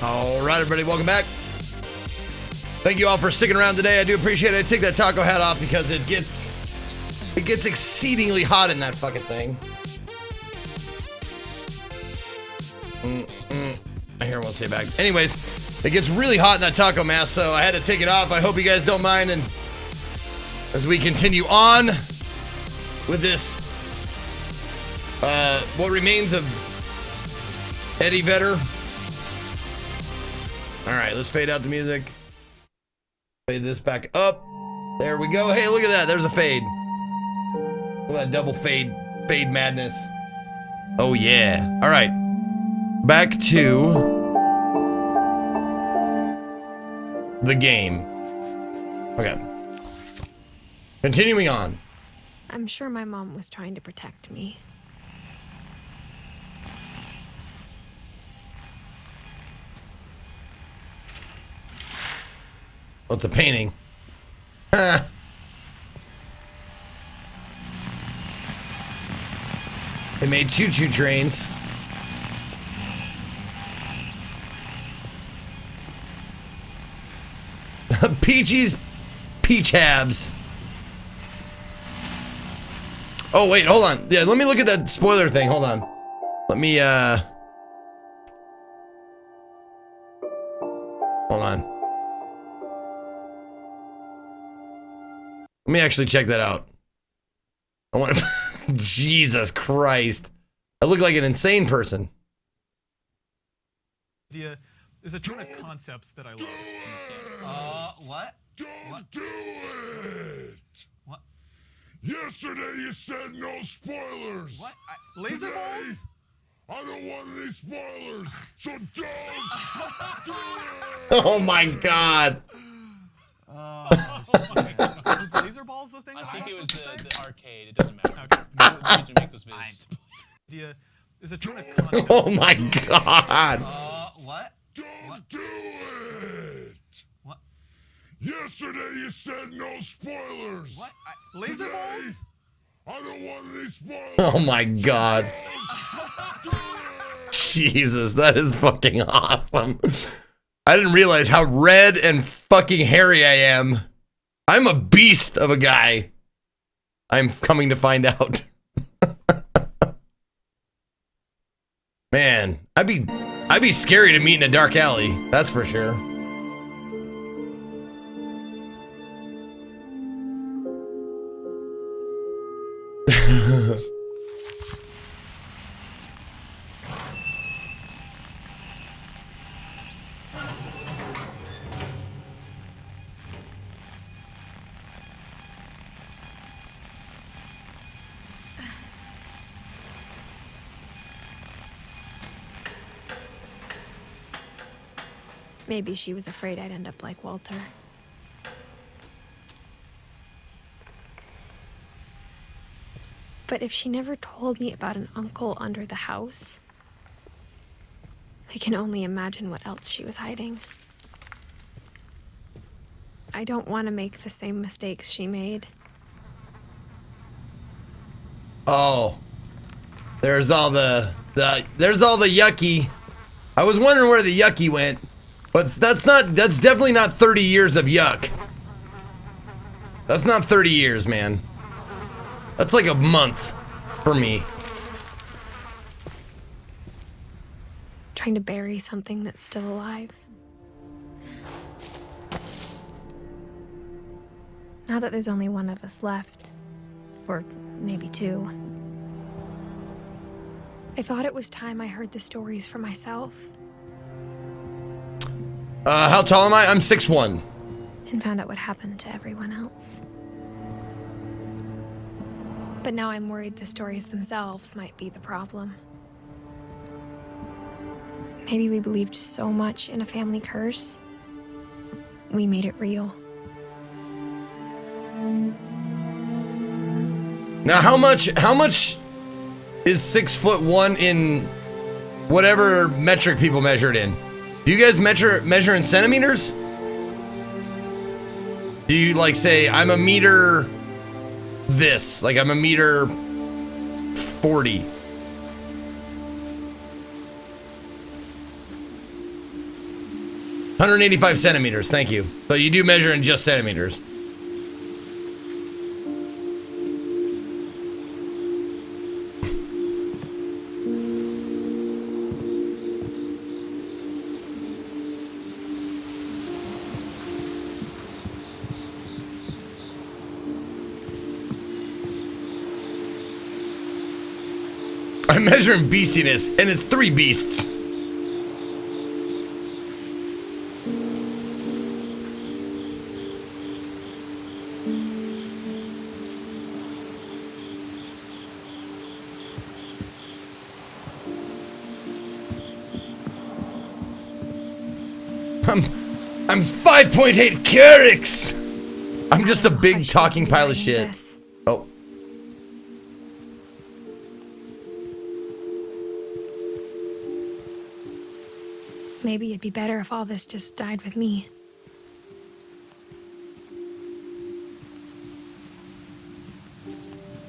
All right, everybody, welcome back. Thank you all for sticking around today. I do appreciate it. I take that taco hat off because it gets exceedingly hot in that fucking thing. I hear one say back. Anyways, it gets really hot in that taco mask, so I had to take it off. I hope you guys don't mind. And as we continue on with this, what remains of Eddie Vedder. All right, let's fade out the music. Fade this back up. There we go. Hey, look at that. There's a fade. Look at that double fade madness. Oh, yeah. All right. Back to the game. Okay. Continuing on. I'm sure my mom was trying to protect me. Oh, it's a painting. They made choo-choo trains. Peachy's Peach Habs. Oh, wait, hold on. Yeah, let me look at that spoiler thing. Hold on. Let me, hold on. Let me actually check that out. I want to... Jesus Christ. I look like an insane person. Idea is a ton of concepts that I love. What? Don't do it! What? Yesterday you said no spoilers! What? Laser Today, balls? I don't want any spoilers, so don't do it! Oh my God. Oh my God. Was laser balls the thing that I think was it was supposed to say? the arcade. It doesn't matter. Okay. The kids who make those videos. Idea is a ton of concepts. Oh my God. What? Don't do it! What? Yesterday you said no spoilers! What? Laser Today, balls? I don't want any spoilers! Oh my God. Jesus, that is fucking awesome. I didn't realize how red and fucking hairy I am. I'm a beast of a guy. I'm coming to find out. Man, I'd be scary to meet in a dark alley. That's for sure. Maybe she was afraid I'd end up like Walter. But if she never told me about an uncle under the house, I can only imagine what else she was hiding. I don't want to make the same mistakes she made. Oh, there's all the yucky. I was wondering where the yucky went, but that's definitely not 30 years of yuck. That's not 30 years, man. That's like a month for me. Trying to bury something that's still alive. Now that there's only one of us left, or maybe two, I thought it was time I heard the stories for myself. How tall am I? I'm 6'1". And found out what happened to everyone else. But now I'm worried the stories themselves might be the problem. Maybe we believed so much in a family curse, we made it real. Now, how much is 6'1" in whatever metric people measure it in? Do you guys measure in centimeters? Do you like say I'm a meter this, like I'm a meter 40? 185 centimeters, thank you. So you do measure in just centimeters. I'm measuring beastiness, and it's 3 beasts. I'm 5.8 carats. I'm just a big talking pile of shit. This. Oh. Maybe it'd be better if all this just died with me.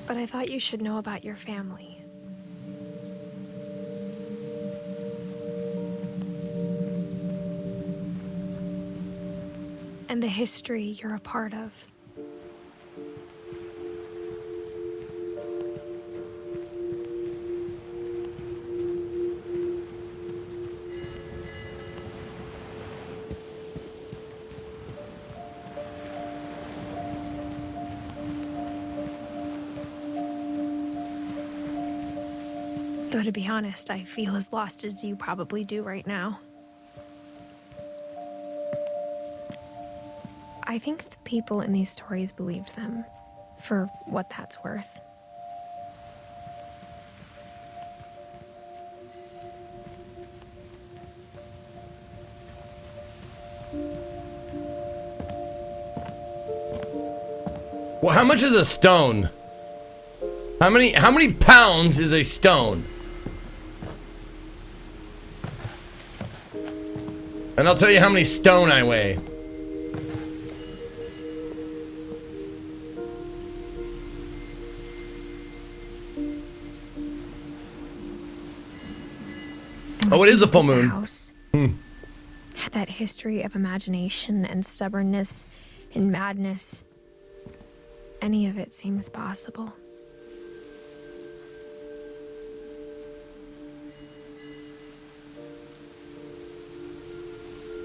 But I thought you should know about your family. And the history you're a part of. Though to be honest, I feel as lost as you probably do right now. I think the people in these stories believed them, for what that's worth. Well, how much is a stone? How many pounds is a stone? And I'll tell you how many stone I weigh. Oh, it is a full moon. House had that history of imagination and stubbornness and madness. Any of it seems possible.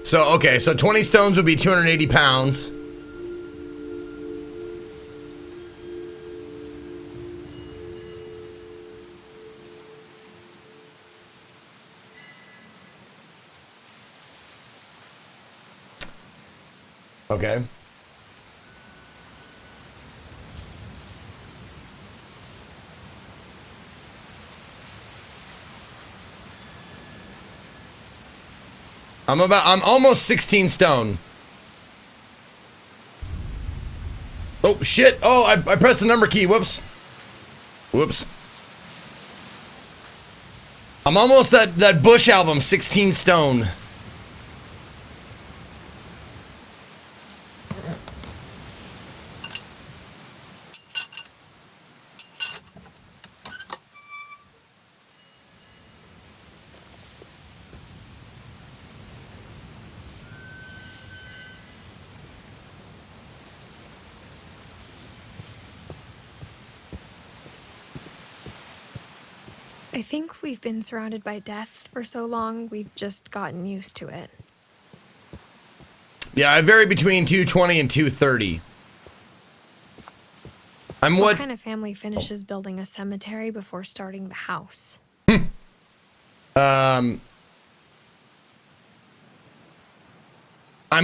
So, okay, so 20 stones would be 280 pounds. Okay. I'm almost 16 stone. Oh shit. Oh, I pressed the number key. Whoops. Whoops. I'm almost that Bush album, 16 stone. I think we've been surrounded by death for so long, we've just gotten used to it. Yeah, I vary between 220 and 230. What kind of family finishes building a cemetery before starting the house? I'm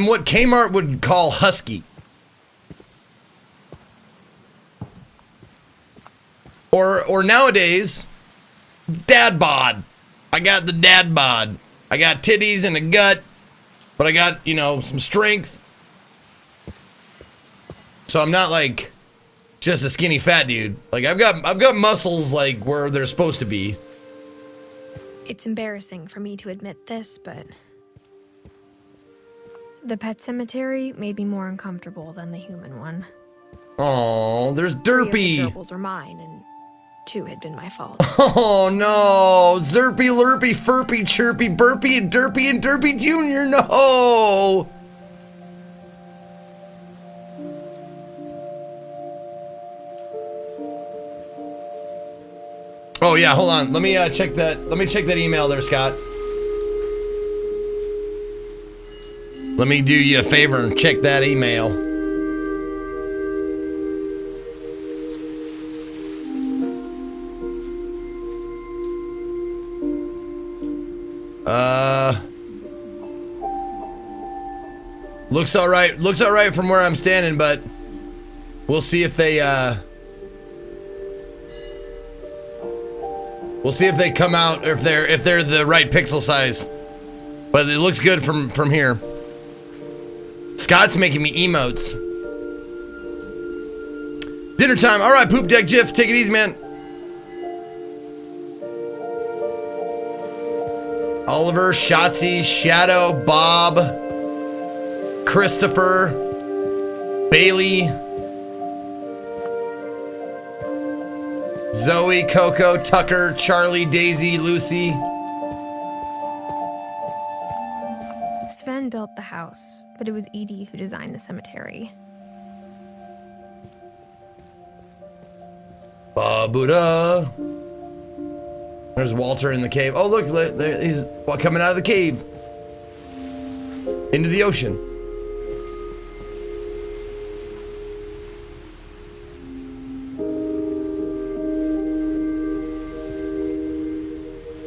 what Kmart would call husky. Or nowadays, dad bod. I got the dad bod. I got titties and a gut, but I got, you know, some strength. So I'm not like just a skinny fat dude. Like I've got muscles like where they're supposed to be. It's embarrassing for me to admit this, but the pet cemetery made me more uncomfortable than the human one. Oh, there's 3 of the Derpy. gerbils are mine, and too had been my fault. Oh no! Zerpy, Lurpy, Furpy, Chirpy, Burpy, and Derpy Jr. No! Oh yeah, hold on. Let me check that. Let me check that email there, Scott. Let me do you a favor and check that email. Looks all right. Looks all right from where I'm standing, but we'll see if they we'll see if they come out, or if they're the right pixel size. But it looks good from here. Scott's making me emotes. Dinner time. All right, Poop Deck Jiff, take it easy, man. Oliver, Shotzi, Shadow, Bob, Christopher, Bailey, Zoe, Coco, Tucker, Charlie, Daisy, Lucy. Sven built the house, but it was Edie who designed the cemetery. Ba-bu-da. There's Walter in the cave. Oh, look, there, he's coming out of the cave into the ocean.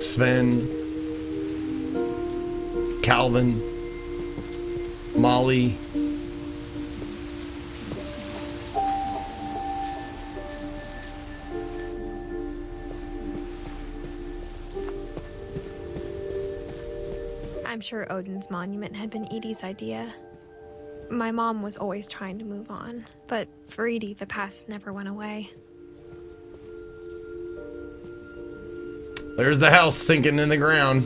Sven, Calvin, Molly. I'm sure Odin's monument had been Edie's idea. My mom was always trying to move on, but for Edie, the past never went away. There's the house sinking in the ground.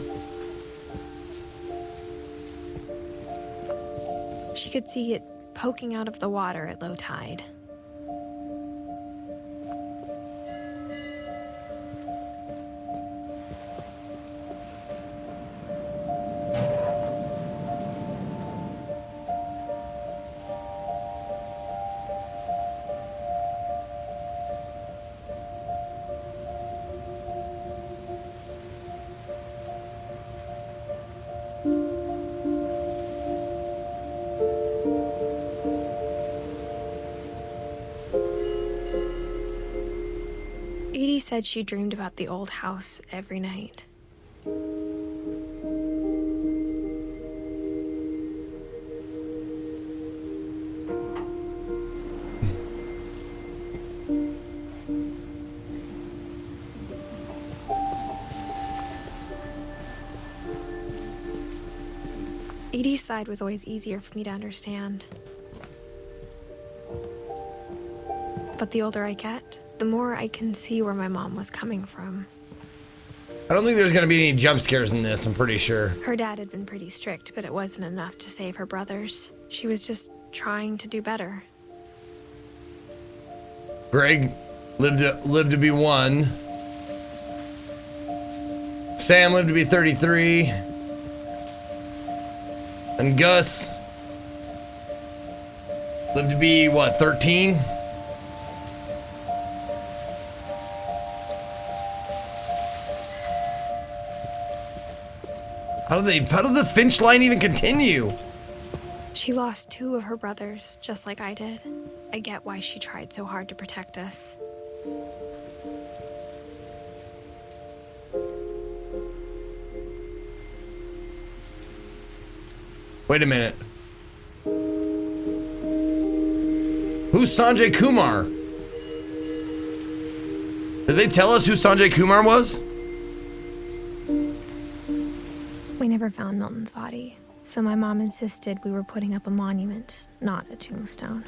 She could see it poking out of the water at low tide. Edie said she dreamed about the old house every night. Edie's side was always easier for me to understand. But the older I get, the more I can see where my mom was coming from. I don't think there's gonna be any jump scares in this, I'm pretty sure. Her dad had been pretty strict, but it wasn't enough to save her brothers. She was just trying to do better. Greg lived to be 1. Sam lived to be 33. And Gus lived to be, what, 13? How does the Finch line even continue? She lost 2 of her brothers, just like I did. I get why she tried so hard to protect us. Wait a minute. Who's Sanjay Kumar? Did they tell us who Sanjay Kumar was? We never found Milton's body, so my mom insisted we were putting up a monument, not a tombstone.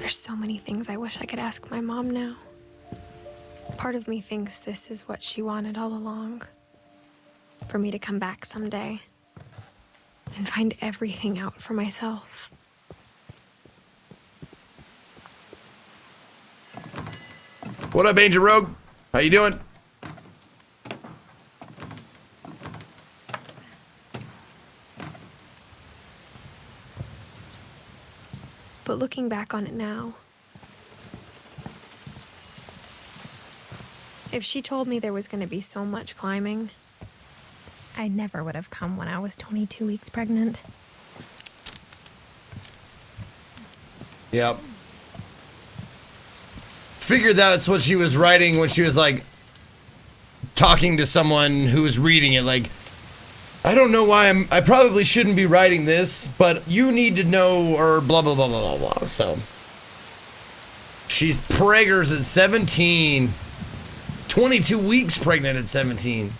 There's so many things I wish I could ask my mom now. Part of me thinks this is what she wanted all along. For me to come back someday and find everything out for myself. What up, Angel Rogue? How you doing? But looking back on it now, if she told me there was going to be so much climbing, I never would have come when I was 22 weeks pregnant. Yep. Figured that's what she was writing when she was like talking to someone who was reading it. Like, I don't know why I probably shouldn't be writing this, but you need to know, or blah, blah, blah, blah, blah, blah. So, she's preggers at 17. 22 weeks pregnant at 17.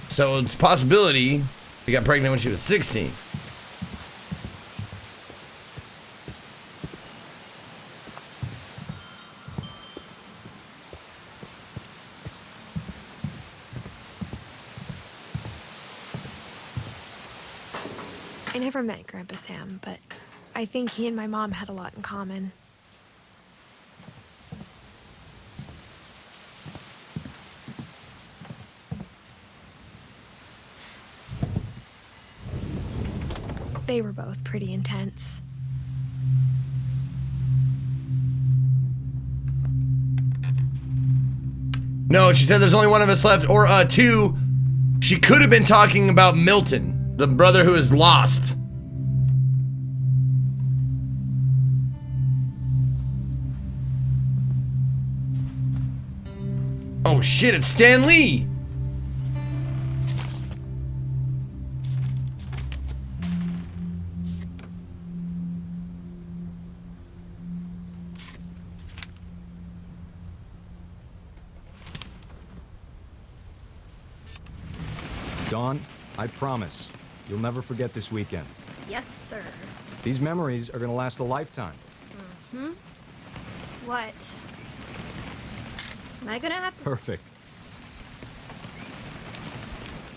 So, it's a possibility she got pregnant when she was 16. I never met Grandpa Sam, but I think he and my mom had a lot in common. They were both pretty intense. No, she said there's only one of us left, or two. She could have been talking about Milton, the brother who is lost. Oh shit, it's Stan Lee! Dawn, I promise, you'll never forget this weekend. Yes, sir. These memories are gonna last a lifetime. Hmm? What? Am I gonna have to... Perfect.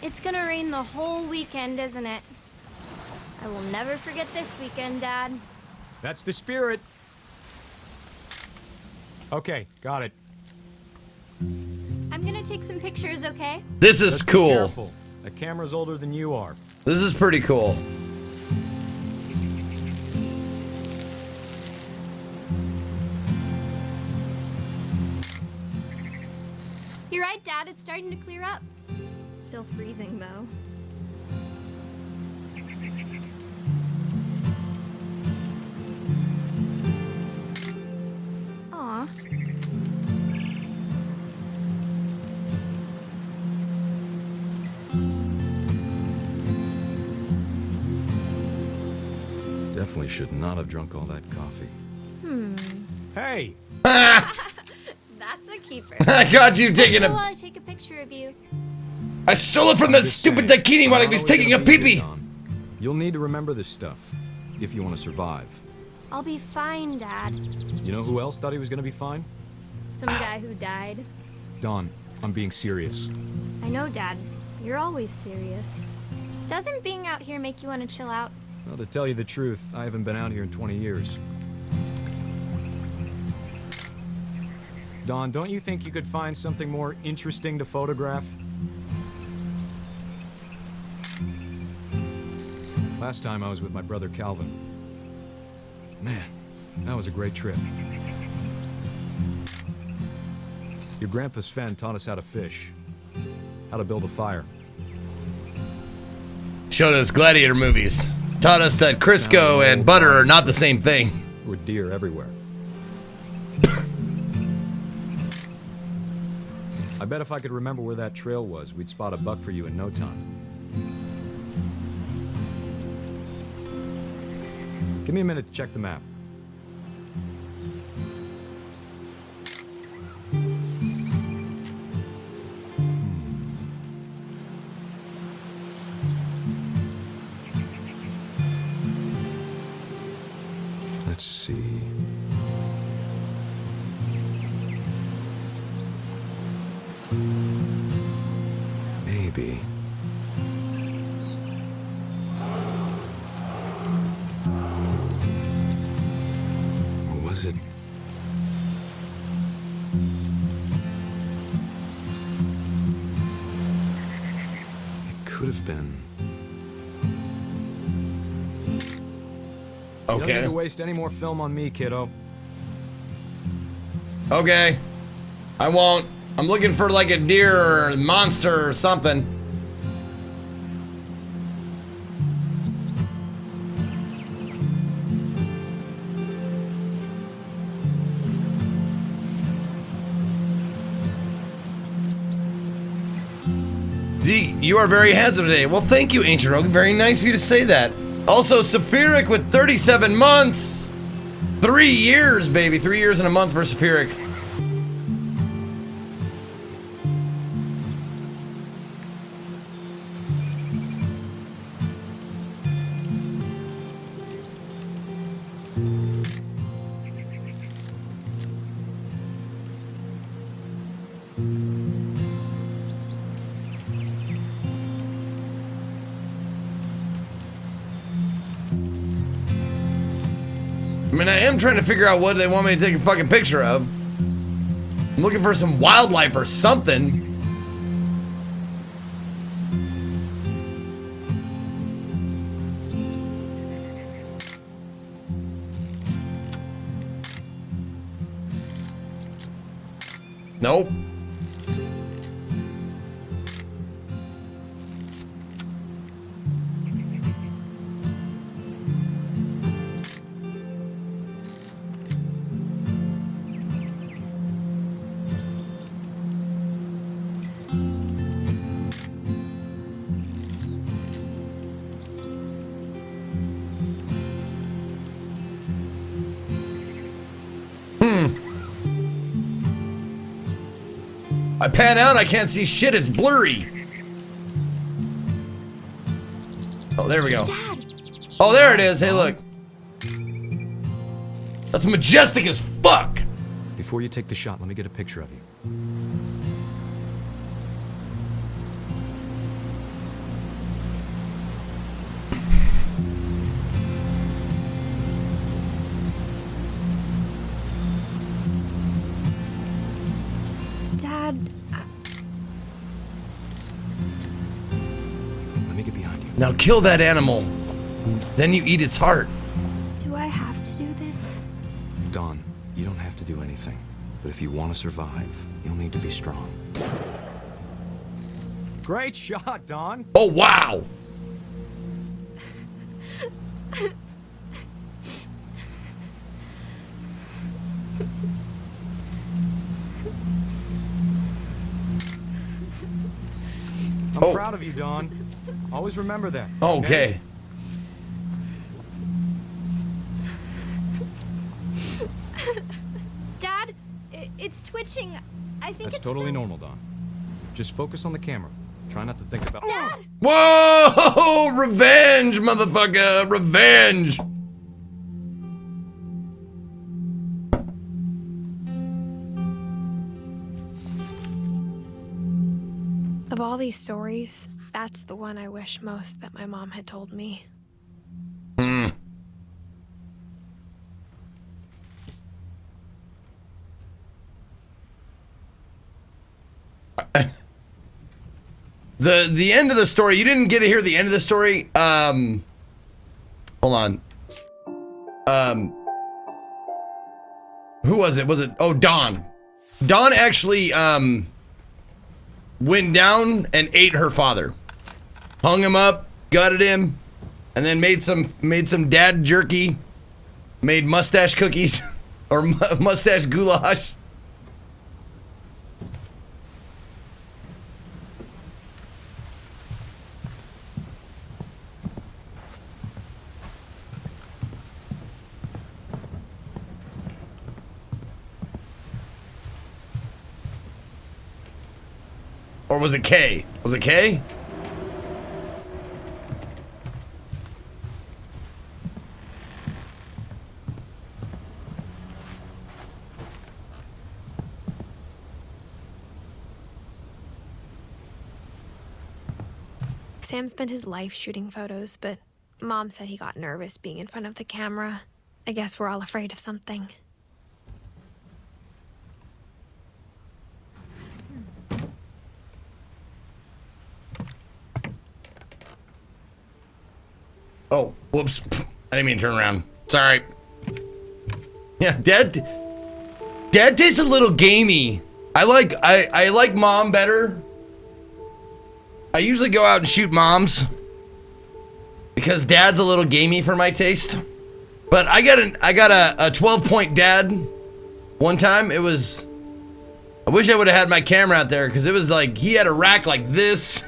It's gonna rain the whole weekend, isn't it? I will never forget this weekend, Dad. That's the spirit. Okay, got it. I'm gonna take some pictures, okay? This is Just be cool. careful. That camera's older than you are. This is pretty cool. You're right, Dad. It's starting to clear up. Still freezing, though. Aw. Definitely should not have drunk all that coffee. Hey! That's a keeper. I got you taking I a. want to take a picture of you. I stole it from that Just stupid saying, Dakini while he I'm was always taking a gonna be here, pee-pee. Dawn. You'll need to remember this stuff if you want to survive. I'll be fine, Dad. You know who else thought he was gonna be fine? Some guy who died. Dawn, I'm being serious. I know, Dad. You're always serious. Doesn't being out here make you want to chill out? Well, to tell you the truth, I haven't been out here in 20 years. Dawn, don't you think you could find something more interesting to photograph? Last time I was with my brother Calvin. Man, that was a great trip. Your grandpa Sven taught us how to fish, how to build a fire. Showed us gladiator movies. Taught us that Crisco and butter are not the same thing. There were deer everywhere. I bet if I could remember where that trail was, we'd spot a buck for you in no time. Give me a minute to check the map. Let's see. be. Or was it? It could have been. You don't need Okay. to waste any more film on me, kiddo. Okay. I won't. I'm looking for like a deer or a monster or something. Zeke, you are very handsome today. Well, thank you, Ancient Rogue. Very nice of you to say that. Also, Saphiric with 37 months. 3 years, baby. 3 years and a month for Saphiric. I mean, I am trying to figure out what they want me to take a fucking picture of. I'm looking for some wildlife or something. Nope. I pan out, I can't see shit, it's blurry. Oh, there we go. Dad, Oh, there it is. Hey, look. That's majestic as fuck. Before you take the shot, let me get a picture of you. Dad, Let me get behind you. Now kill that animal. Then you eat its heart. do I have to do this? Dawn, you don't have to do anything. But if you want to survive, you'll need to be strong. Great shot, Dawn. Oh, wow. I'm Oh. proud of you, Dawn. Always remember that. Okay. Dad, it's twitching. I think That's it's totally normal, Dawn. Just focus on the camera. Try not to think about. Dad. Whoa! Revenge, motherfucker! Revenge! Of all these stories, that's the one I wish most that my mom had told me. The end of the story, you didn't get to hear the end of the story. Hold on. Who was it? Was it? Oh, Dawn. Dawn actually, went down and ate her father. Hung him up, gutted him, and then made some dad jerky. Made mustache cookies or mustache goulash. Or was it K? Was it K? Sam spent his life shooting photos, but Mom said he got nervous being in front of the camera. I guess we're all afraid of something. Oh, whoops. I didn't mean to turn around. Sorry. Yeah, Dad tastes a little gamey. I like Mom better. I usually go out and shoot moms because Dad's a little gamey for my taste. But I got a 12-point dad one time. It was, I wish I would have had my camera out there because it was like he had a rack like this.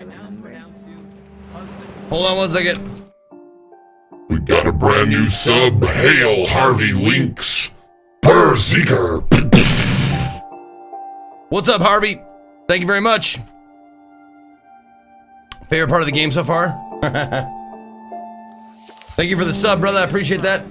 Hold on one second. We got a brand new sub. Hail Harvey Links. Per Seeker. What's up, Harvey? Thank you very much. Favorite part of the game so far? Thank you for the sub, brother. I appreciate that.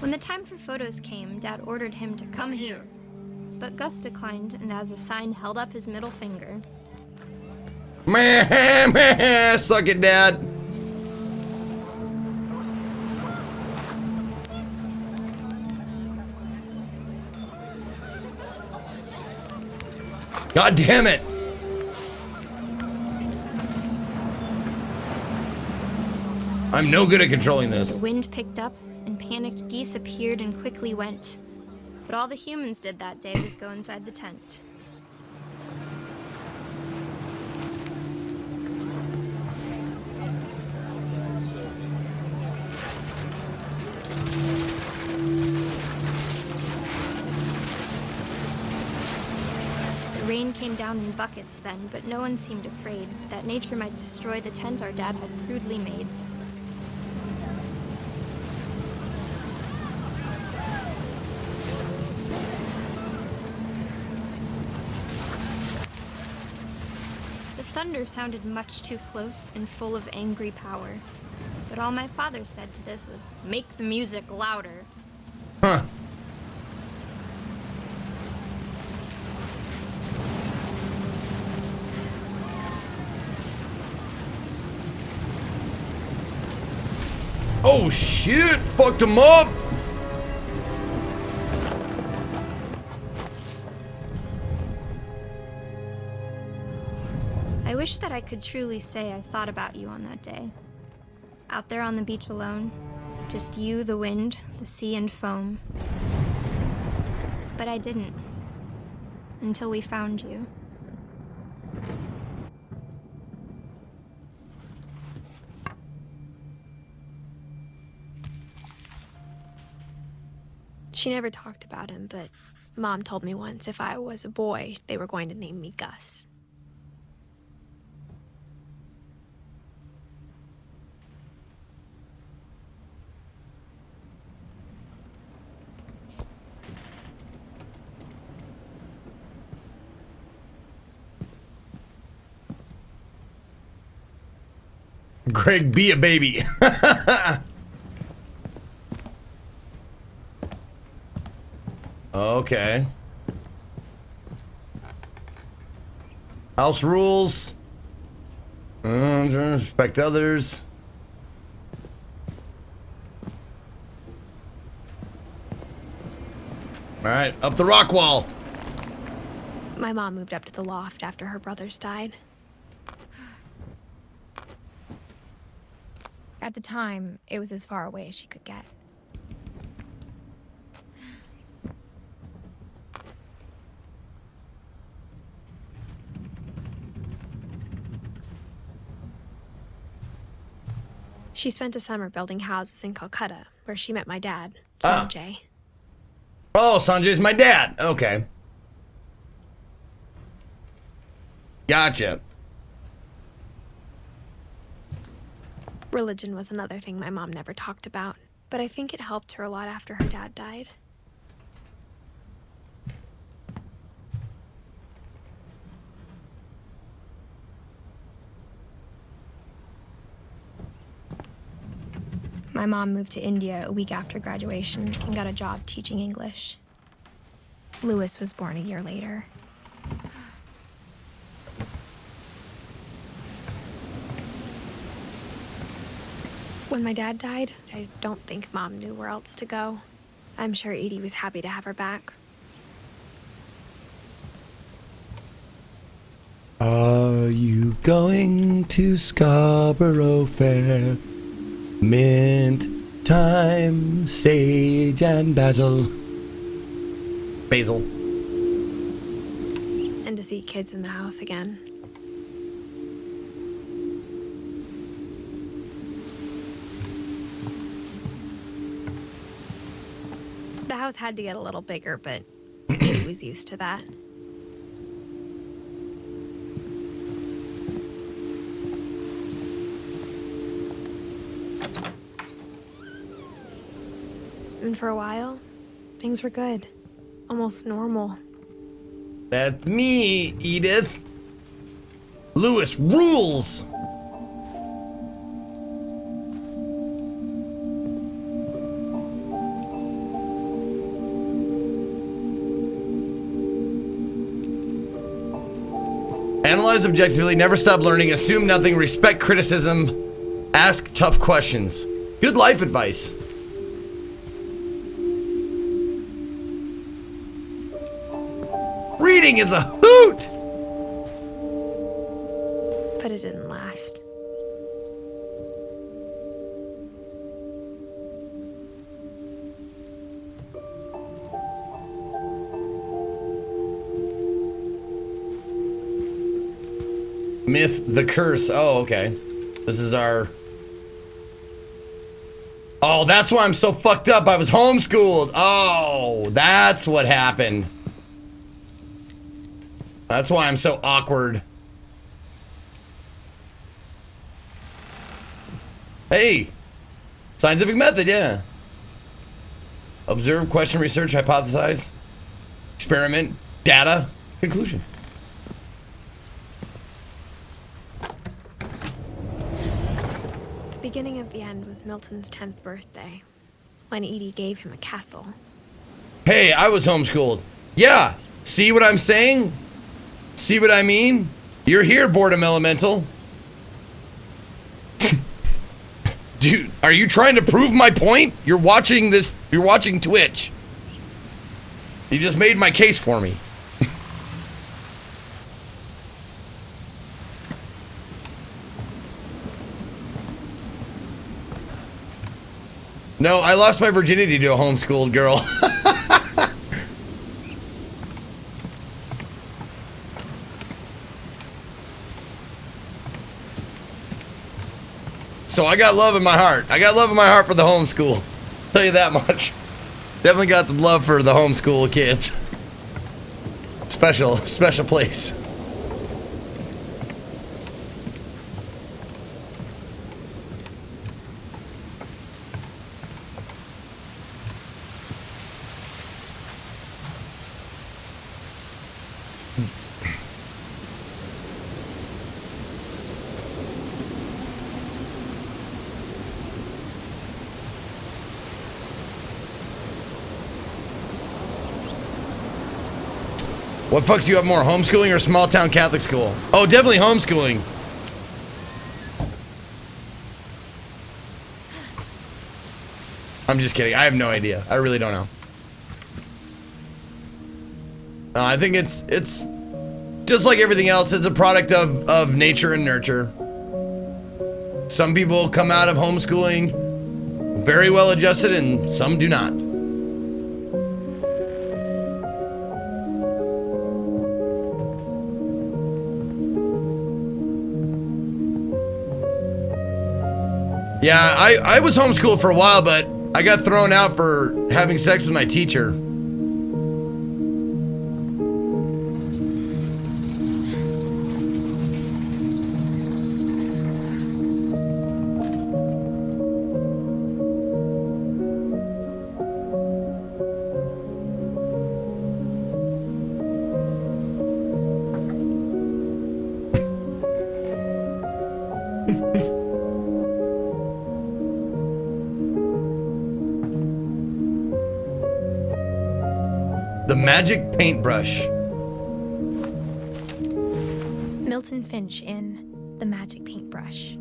When the time for photos came, Dad ordered him to come here. But Gus declined and as a sign held up his middle finger. Meh, suck it, Dad. God damn it. I'm no good at controlling this. The wind picked up and panicked geese appeared and quickly went. But all the humans did that day was go inside the tent. The rain came down in buckets then, but no one seemed afraid that nature might destroy the tent our dad had crudely made. The thunder sounded much too close and full of angry power. But all my father said to this was, "Make the music louder." Huh. Oh shit, fucked him up. I wish that I could truly say I thought about you on that day. Out there on the beach alone, just you, the wind, the sea, and foam. But I didn't. Until we found you. She never talked about him, but Mom told me once if I was a boy, they were going to name me Gus. Greg, be a baby. Okay. House rules. Respect others. All right, up the rock wall. My mom moved up to the loft after her brothers died. At the time, it was as far away as she could get. She spent a summer building houses in Calcutta, where she met my dad, Sanjay. Oh, Sanjay's my dad. Okay. Gotcha. Religion was another thing my mom never talked about, but I think it helped her a lot after her dad died. My mom moved to India a week after graduation and got a job teaching English. Lewis was born a year later. When my dad died, I don't think Mom knew where else to go. I'm sure Edie was happy to have her back. Are you going to Scarborough Fair? Mint, thyme, sage, and basil. Basil. and to see kids in the house again. The house had to get a little bigger, but he was used to that. And for a while, things were good. Almost normal. That's me, Edith. Lewis rules. Analyze objectively, never stop learning, assume nothing, respect criticism, ask tough questions. Good life advice. Reading is a hoot! But it didn't last. Myth, the curse. Oh, okay. This is our... Oh, that's why I'm so fucked up. I was homeschooled. Oh, that's what happened. That's why I'm so awkward. Hey, scientific method, yeah. Observe, question, research, hypothesize, experiment, data, conclusion. The beginning of the end was Milton's 10th birthday, when Edie gave him a castle. Hey, I was homeschooled. Yeah, see what I'm saying? See what I mean? You're here, Boredom Elemental. Dude, are you trying to prove my point? You're watching this, you're watching Twitch. You just made my case for me. No, I lost my virginity to a homeschooled girl. So I got love in my heart. I got love in my heart for the homeschool. Tell you that much. Definitely got some love for the homeschool kids. Special place. What fucks you up more, homeschooling or small town Catholic school? Oh, definitely homeschooling. I'm just kidding. I have no idea. I really don't know. I think it's just like everything else. It's a product of nature and nurture. Some people come out of homeschooling very well adjusted and some do not. Yeah, I was homeschooled for a while, but I got thrown out for having sex with my teacher. The magic paintbrush. Milton Finch in The Magic Paintbrush.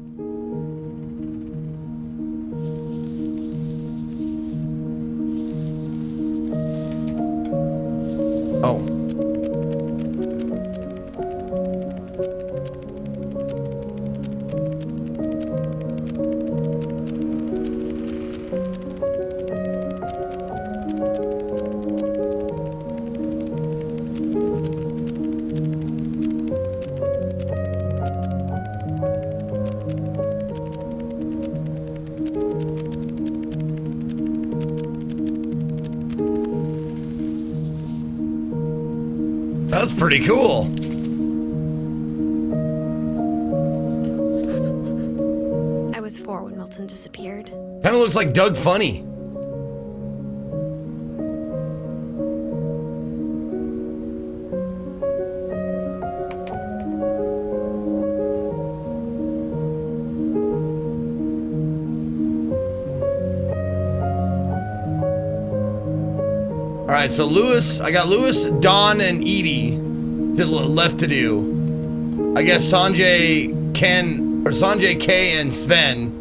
Oh. That's pretty cool. I was 4 when Milton disappeared. Kind of looks like Doug Funny. All right, so Lewis, I got Lewis, Dawn, and Edie left to do. I guess Sanjay, Kay, and Sven.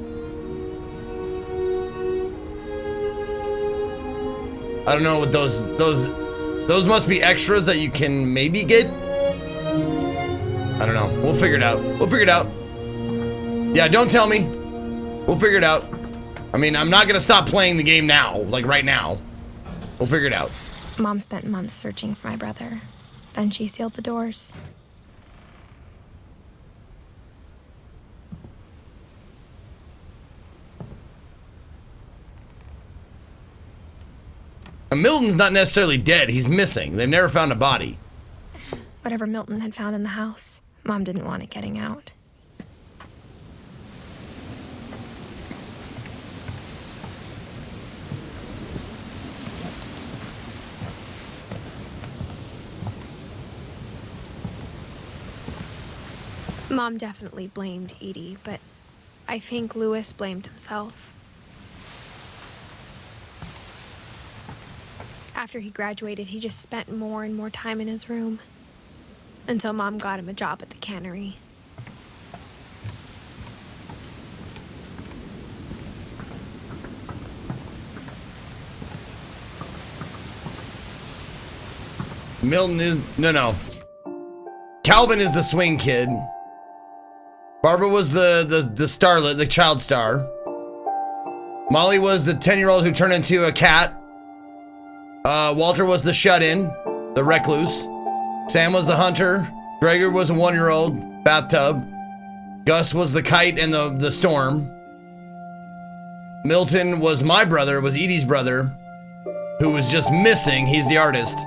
I don't know what those must be extras that you can maybe get. I don't know. We'll figure it out. We'll figure it out. Yeah, don't tell me. We'll figure it out. I mean, I'm not gonna stop playing the game now, like right now. We'll figure it out. Mom spent months searching for my brother. Then she sealed the doors. And Milton's not necessarily dead. He's missing. They've never found a body. Whatever Milton had found in the house, Mom didn't want it getting out. Mom definitely blamed Edie, but I think Lewis blamed himself. After he graduated, he just spent more and more time in his room until Mom got him a job at the cannery. Milton is no. Calvin is the swing kid. Barbara was the starlet, the child star. Molly was the 10-year-old who turned into a cat. Walter was the shut-in, the recluse. Sam was the hunter. Gregor was a 1-year-old bathtub. Gus was the kite and the storm. Milton was my brother, was Edie's brother, who was just missing. He's the artist.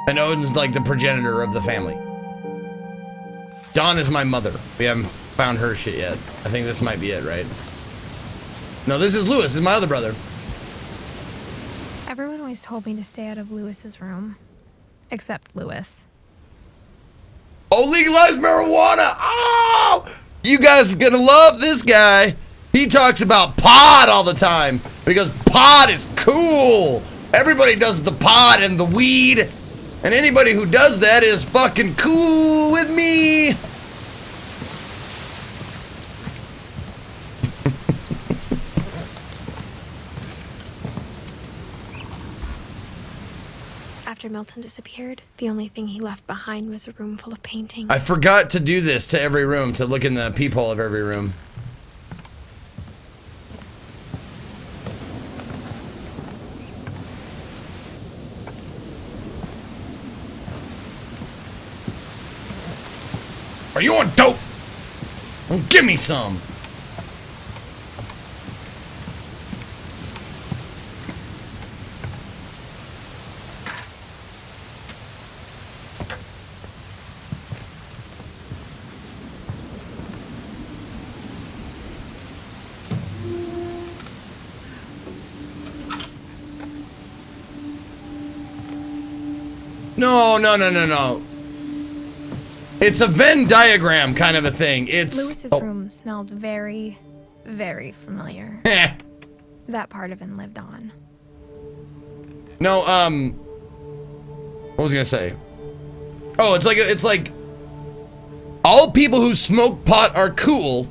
And Odin's like the progenitor of the family. Dawn is my mother. We haven't found her shit yet. I think this might be it, right? No, this is Lewis. This is my other brother. Everyone always told me to stay out of Lewis's room. Except Lewis. Oh, legalized marijuana! Oh! You guys are gonna love this guy. He talks about pot all the time because pot is cool. Everybody does the pot and the weed. And anybody who does that is fucking cool with me. After Milton disappeared, the only thing he left behind was a room full of paintings. I forgot to do this to every room, to look in the peephole of every room. Are you on dope? Well, give me some. No. It's a Venn diagram kind of a thing. It's Lewis's room smelled very, very familiar. That part of him lived on. No, what was I gonna say? Oh, it's like all people who smoke pot are cool,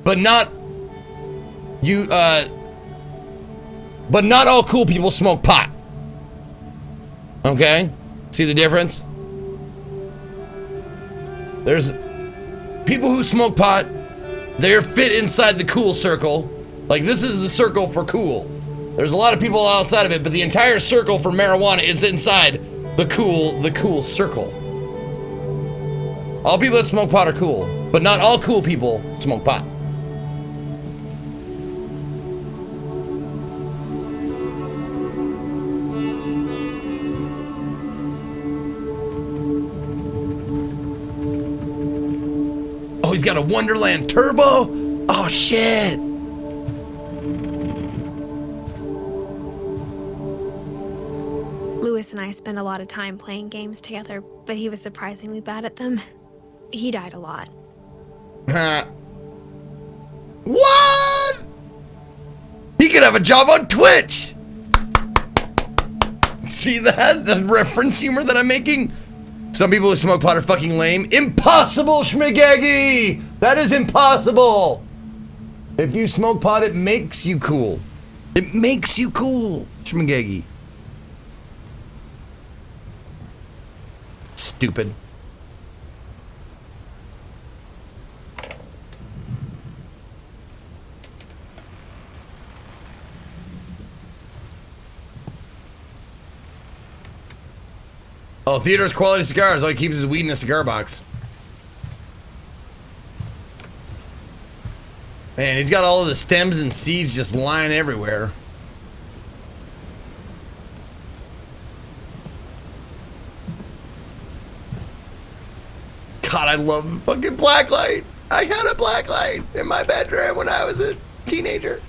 but not all cool people smoke pot. Okay? See the difference? There's people who smoke pot, they're fit inside the cool circle. Like, this is the circle for cool. There's a lot of people outside of it, but the entire circle for marijuana is inside the cool circle. All people that smoke pot are cool, but not all cool people smoke pot. he's got a Wonderland Turbo. Oh, shit. Lewis and I spent a lot of time playing games together, but he was surprisingly bad at them. He died a lot. What? He could have a job on Twitch. See that? The reference humor that I'm making? Some people who smoke pot are fucking lame. Impossible, Schmigaggy! That is impossible! If you smoke pot, it makes you cool. It makes you cool, Schmigaggy. Stupid. Oh, Theodore's quality cigars. All he keeps his weed in a cigar box. Man, he's got all of the stems and seeds just lying everywhere. God, I love fucking blacklight. I had a blacklight in my bedroom when I was a teenager.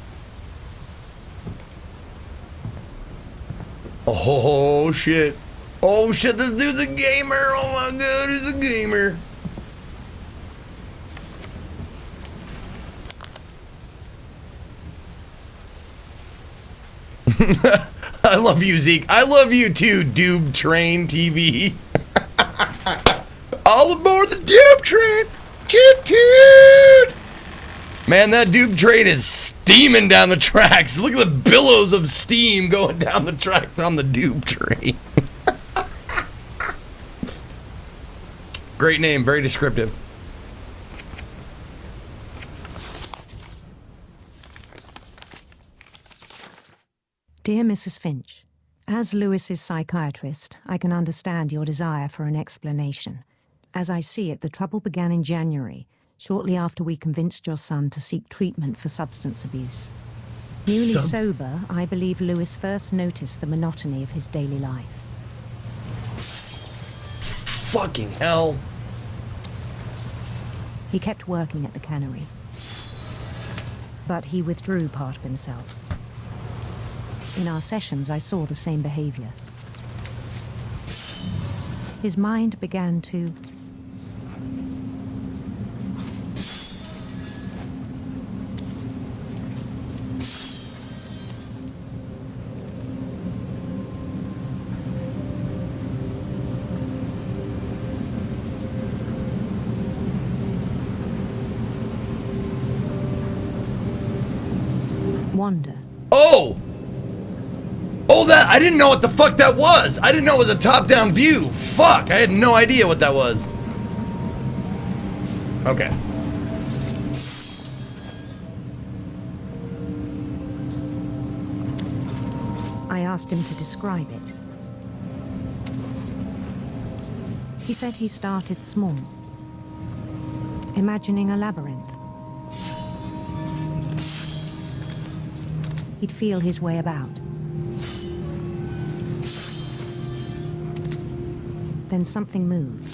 Oh, shit. Oh shit, this dude's a gamer. Oh my god, he's a gamer. I love you, Zeke. I love you too, Doob Train TV. All aboard the Doob Train. Toot toot. Man, that Doob Train is steaming down the tracks. Look at the billows of steam going down the tracks on the Doob Train. Great name, very descriptive. Dear Mrs. Finch, as Lewis's psychiatrist, I can understand your desire for an explanation. As I see it, the trouble began in January, shortly after we convinced your son to seek treatment for substance abuse. Newly sober, I believe Lewis first noticed the monotony of his daily life. Fucking hell. He kept working at the cannery, but he withdrew part of himself. In our sessions, I saw the same behavior. His mind began to wander. Oh! Oh, that, I didn't know what the fuck that was. I didn't know it was a top-down view. Fuck, I had no idea what that was. Okay. I asked him to describe it. He said he started small, imagining a labyrinth. He'd feel his way about. Then something moved.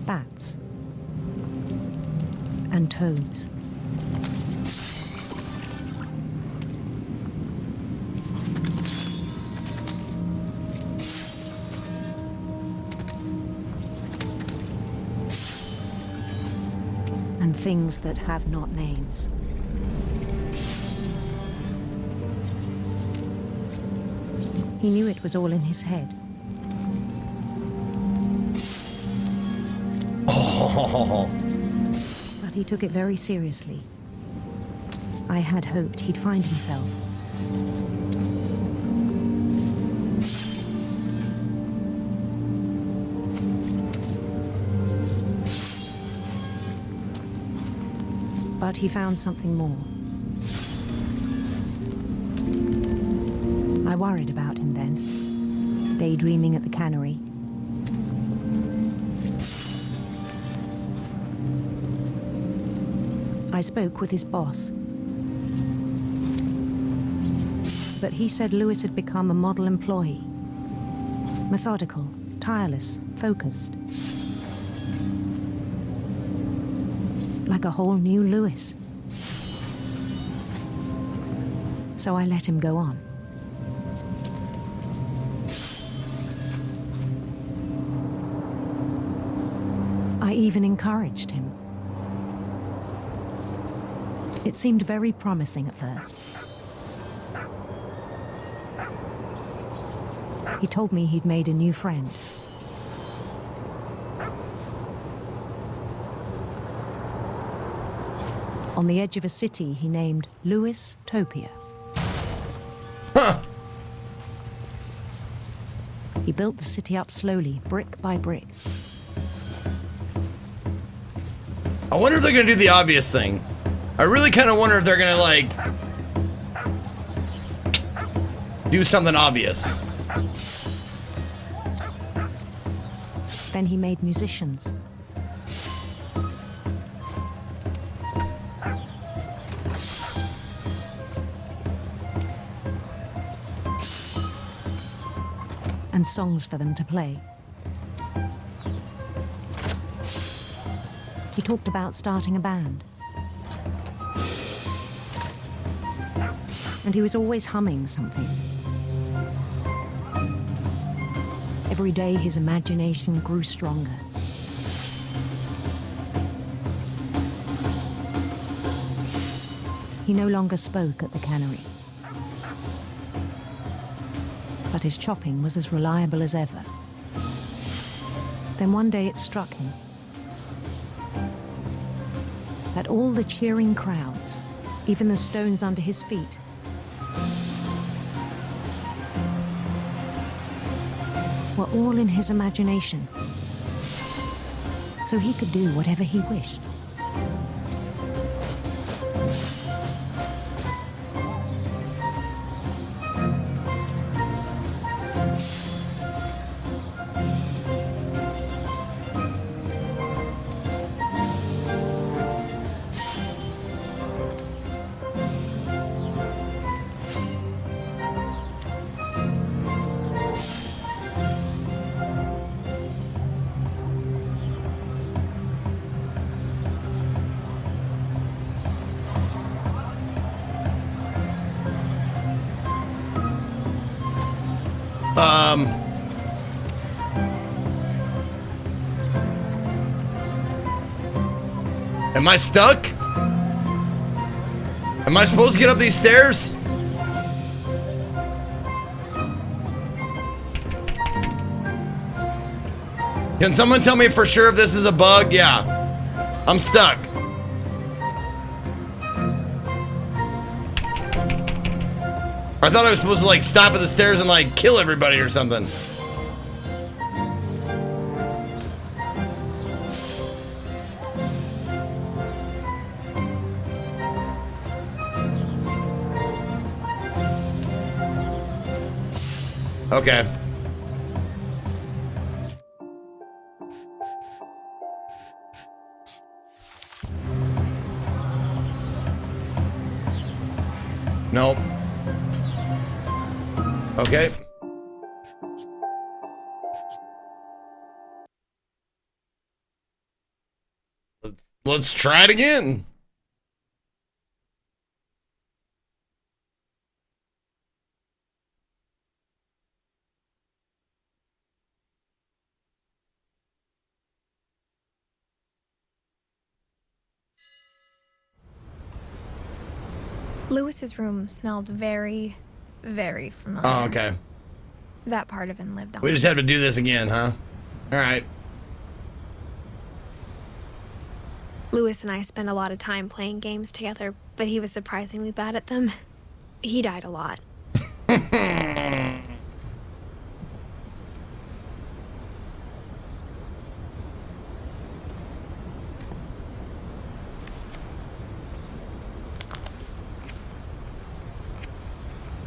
Bats. And toads. And things that have not names. He knew it was all in his head. Oh. But he took it very seriously. I had hoped he'd find himself. But he found something more. I worried about him then, daydreaming at the cannery. I spoke with his boss. But he said Lewis had become a model employee. Methodical, tireless, focused. like a whole new Lewis. So I let him go on. I even encouraged him. It seemed very promising at first. He told me he'd made a new friend. On the edge of a city he named Lewis Topia. Huh. He built the city up slowly, brick by brick. I wonder if they're gonna do the obvious thing. I really kind of wonder if they're gonna, like, do something obvious. Then he made musicians. And songs for them to play. He talked about starting a band. And he was always humming something. Every day his imagination grew stronger. He no longer spoke at the cannery. But his chopping was as reliable as ever. Then one day it struck him that all the cheering crowds, even the stones under his feet, were all in his imagination, so he could do whatever he wished. Am I stuck? Am I supposed to get up these stairs? Can someone tell me for sure if this is a bug? Yeah. I'm stuck. I thought I was supposed to, like, stop at the stairs and, like, kill everybody or something. Okay. Nope. Okay. Let's try it again. Lewis's room smelled very, very familiar. Oh, okay. That part of him lived on. We just have to do this again, huh? All right. Lewis and I spent a lot of time playing games together, but he was surprisingly bad at them. He died a lot.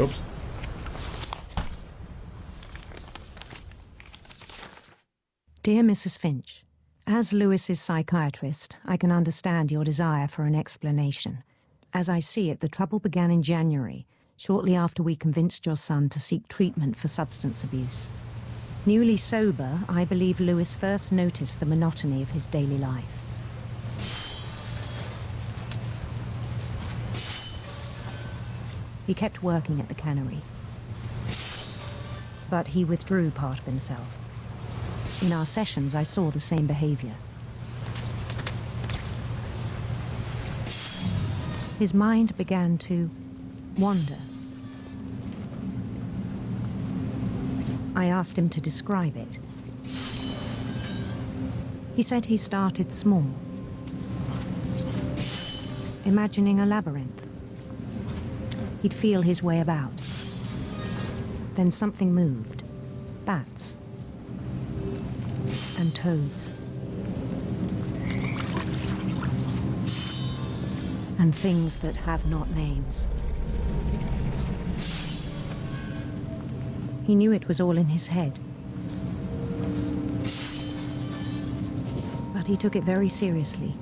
Oops. Dear Mrs. Finch, as Lewis's psychiatrist, I can understand your desire for an explanation. As I see it, the trouble began in January, shortly after we convinced your son to seek treatment for substance abuse. Newly sober, I believe Lewis first noticed the monotony of his daily life. He kept working at the cannery. But he withdrew part of himself. In our sessions, I saw the same behavior. His mind began to wander. I asked him to describe it. He said he started small, imagining a labyrinth. He'd feel his way about. Then something moved. Bats. And toads. And things that have not names. He knew it was all in his head. But he took it very seriously.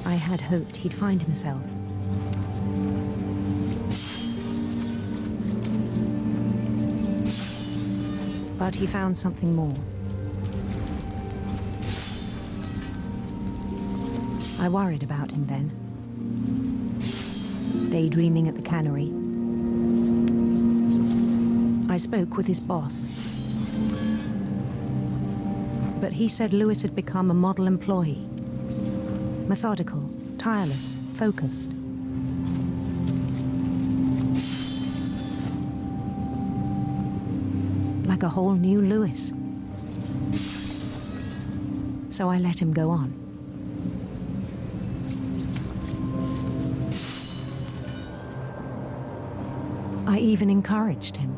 I had hoped he'd find himself. But he found something more. I worried about him then. Daydreaming at the cannery. I spoke with his boss. But he said Lewis had become a model employee. Methodical, tireless, focused. Like a whole new Lewis. So I let him go on. I even encouraged him.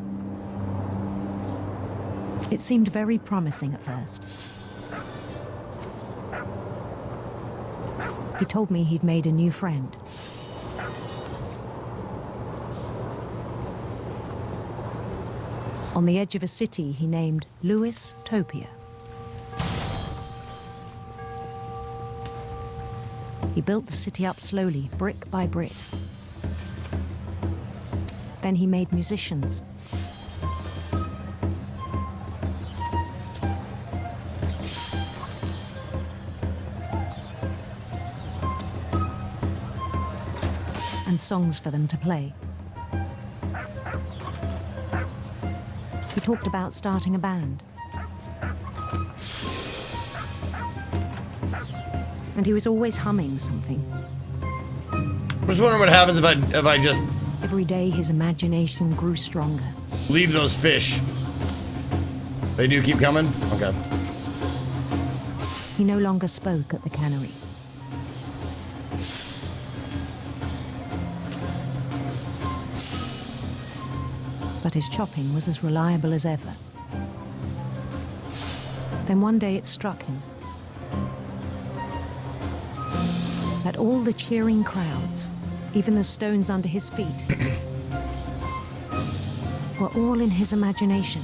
It seemed very promising at first. He told me he'd made a new friend. On the edge of a city he named Lewis Topia. He built the city up slowly, brick by brick. Then he made musicians. And songs for them to play. He talked about starting a band. And he was always humming something. I was wondering what happens if I just Every day his imagination grew stronger. leave those fish. They do keep coming? Okay. He no longer spoke at the cannery. But his chopping was as reliable as ever. Then one day it struck him that all the cheering crowds, even the stones under his feet, were all in his imagination,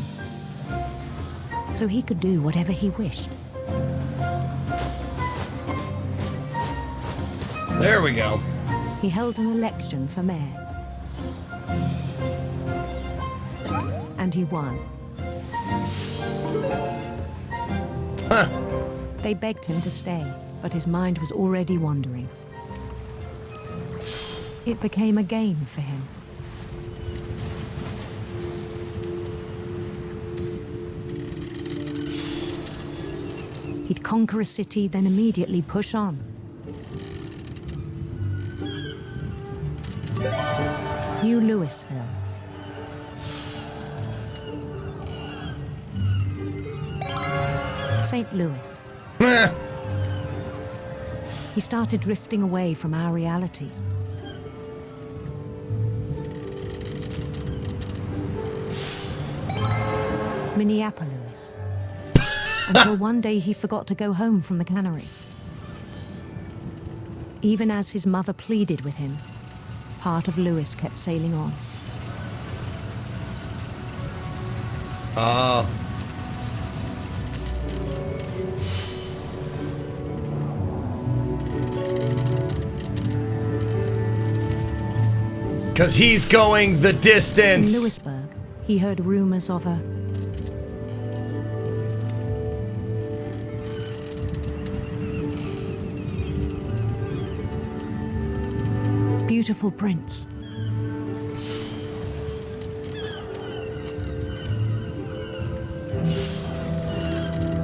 so he could do whatever he wished. There we go. He held an election for mayor. And he won. Huh. They begged him to stay, but his mind was already wandering. It became a game for him. He'd conquer a city, then immediately push on. New Louisville. St. Louis. He started drifting away from our reality. Minneapolis. Until one day he forgot to go home from the cannery. Even as his mother pleaded with him, part of Lewis kept sailing on. Oh. Because he's going the In distance. Lewisburg, he heard rumors of a beautiful prince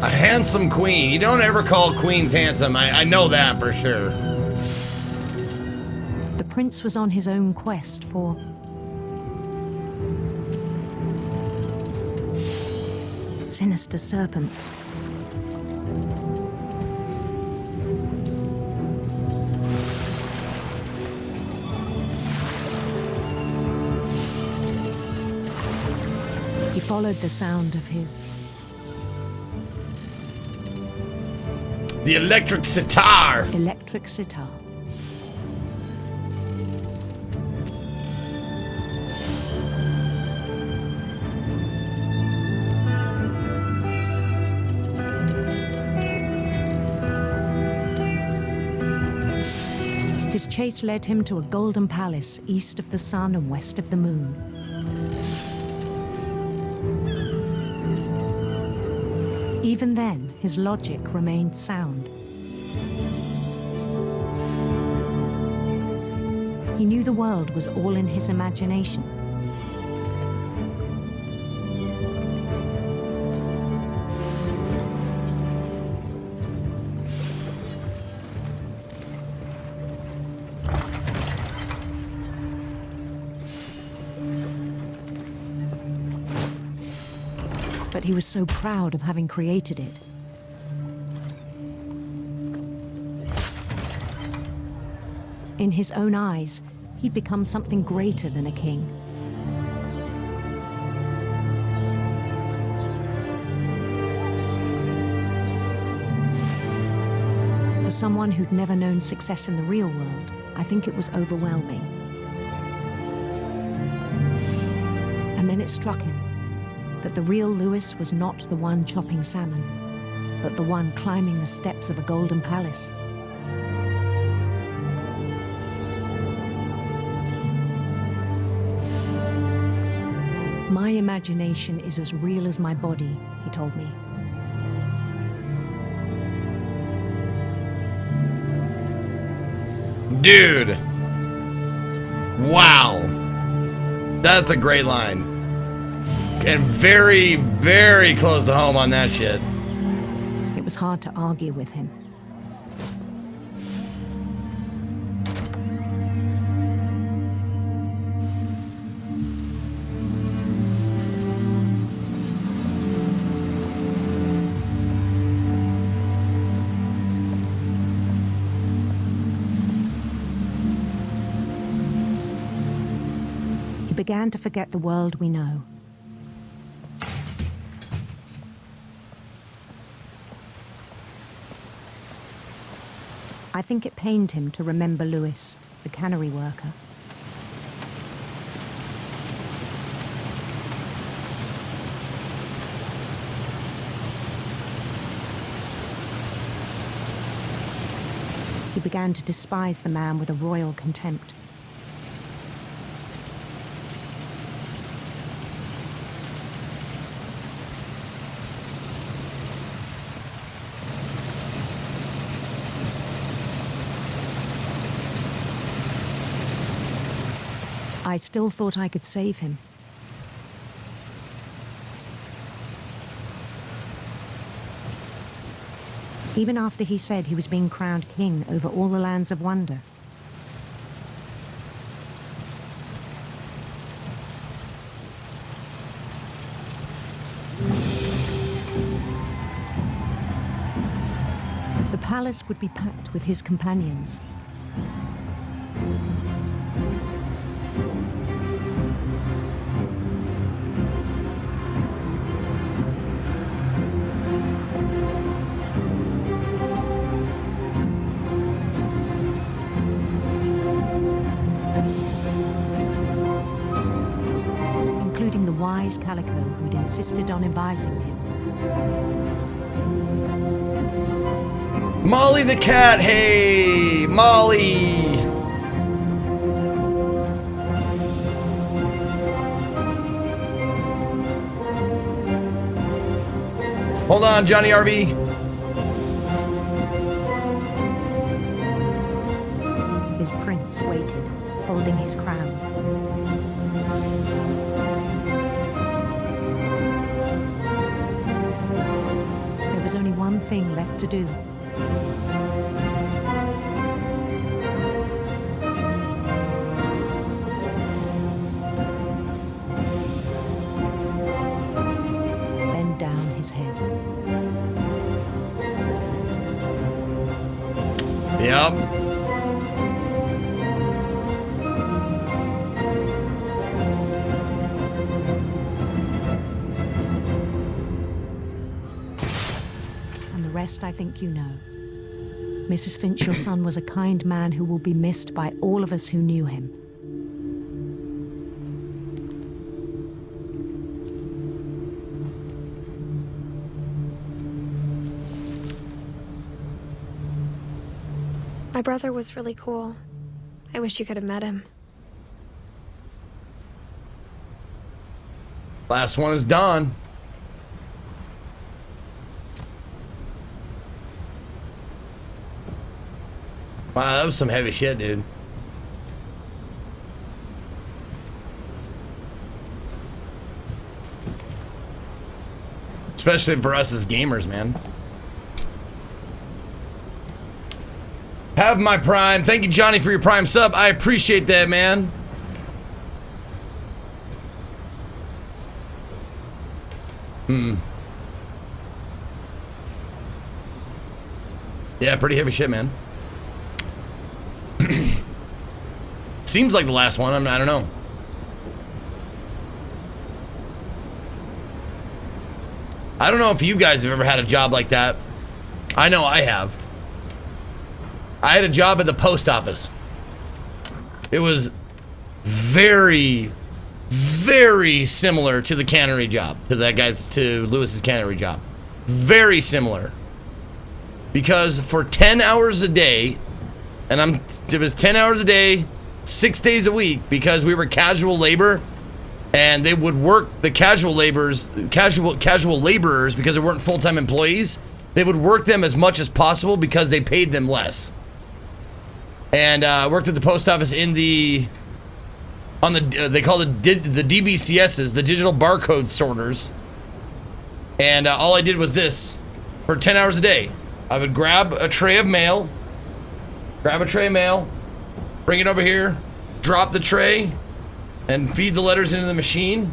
A handsome queen. You don't ever call queens handsome. I know that for sure. The prince was on his own quest for sinister serpents. He followed the sound of his The electric sitar. electric sitar. His chase led him to a golden palace east of the sun and west of the moon. Even then, his logic remained sound. He knew the world was all in his imagination. But he was so proud of having created it. In his own eyes, he'd become something greater than a king. For someone who'd never known success in the real world, I think it was overwhelming. And then it struck him that the real Lewis was not the one chopping salmon, but the one climbing the steps of a golden palace. My imagination is as real as my body, he told me. Dude. Wow. That's a great line. And very, very close to home on that shit. It was hard to argue with him. He began to forget the world we know. I think it pained him to remember Lewis, the cannery worker. He began to despise the man with a royal contempt. I still thought I could save him. Even after he said he was being crowned king over all the lands of wonder. The palace would be packed with his companions. Including the wise Calico who'd insisted on advising him. Molly the cat, hey, Molly. Hold on, Johnny RV. His prince waited, holding his crown. There was is only one thing left to do. Bend down his head. Yep. And the rest I think you know. Mrs. Finch, your son was a kind man who will be missed by all of us who knew him. My brother was really cool. I wish you could have met him. Last one is Don. Wow, that was some heavy shit, dude. Especially for us as gamers, man. Have my Prime. Thank you, Johnny, for your Prime sub. I appreciate that, man. Yeah, pretty heavy shit, man. Seems like the last one. I don't know. I don't know if you guys have ever had a job like that. I know I have. I had a job at the post office. It was very, very similar to the cannery job, to Lewis's cannery job. Very similar. Because for 10 hours a day, and it was 10 hours a day, 6 days a week, because we were casual labor, and they would work the casual laborers, because they weren't full-time employees. They would work them as much as possible because they paid them less. And worked at the post office they call it the DBCSs, the digital barcode sorters. And all I did was this for 10 hours a day. I would grab a tray of mail, bring it over here, drop the tray, and feed the letters into the machine.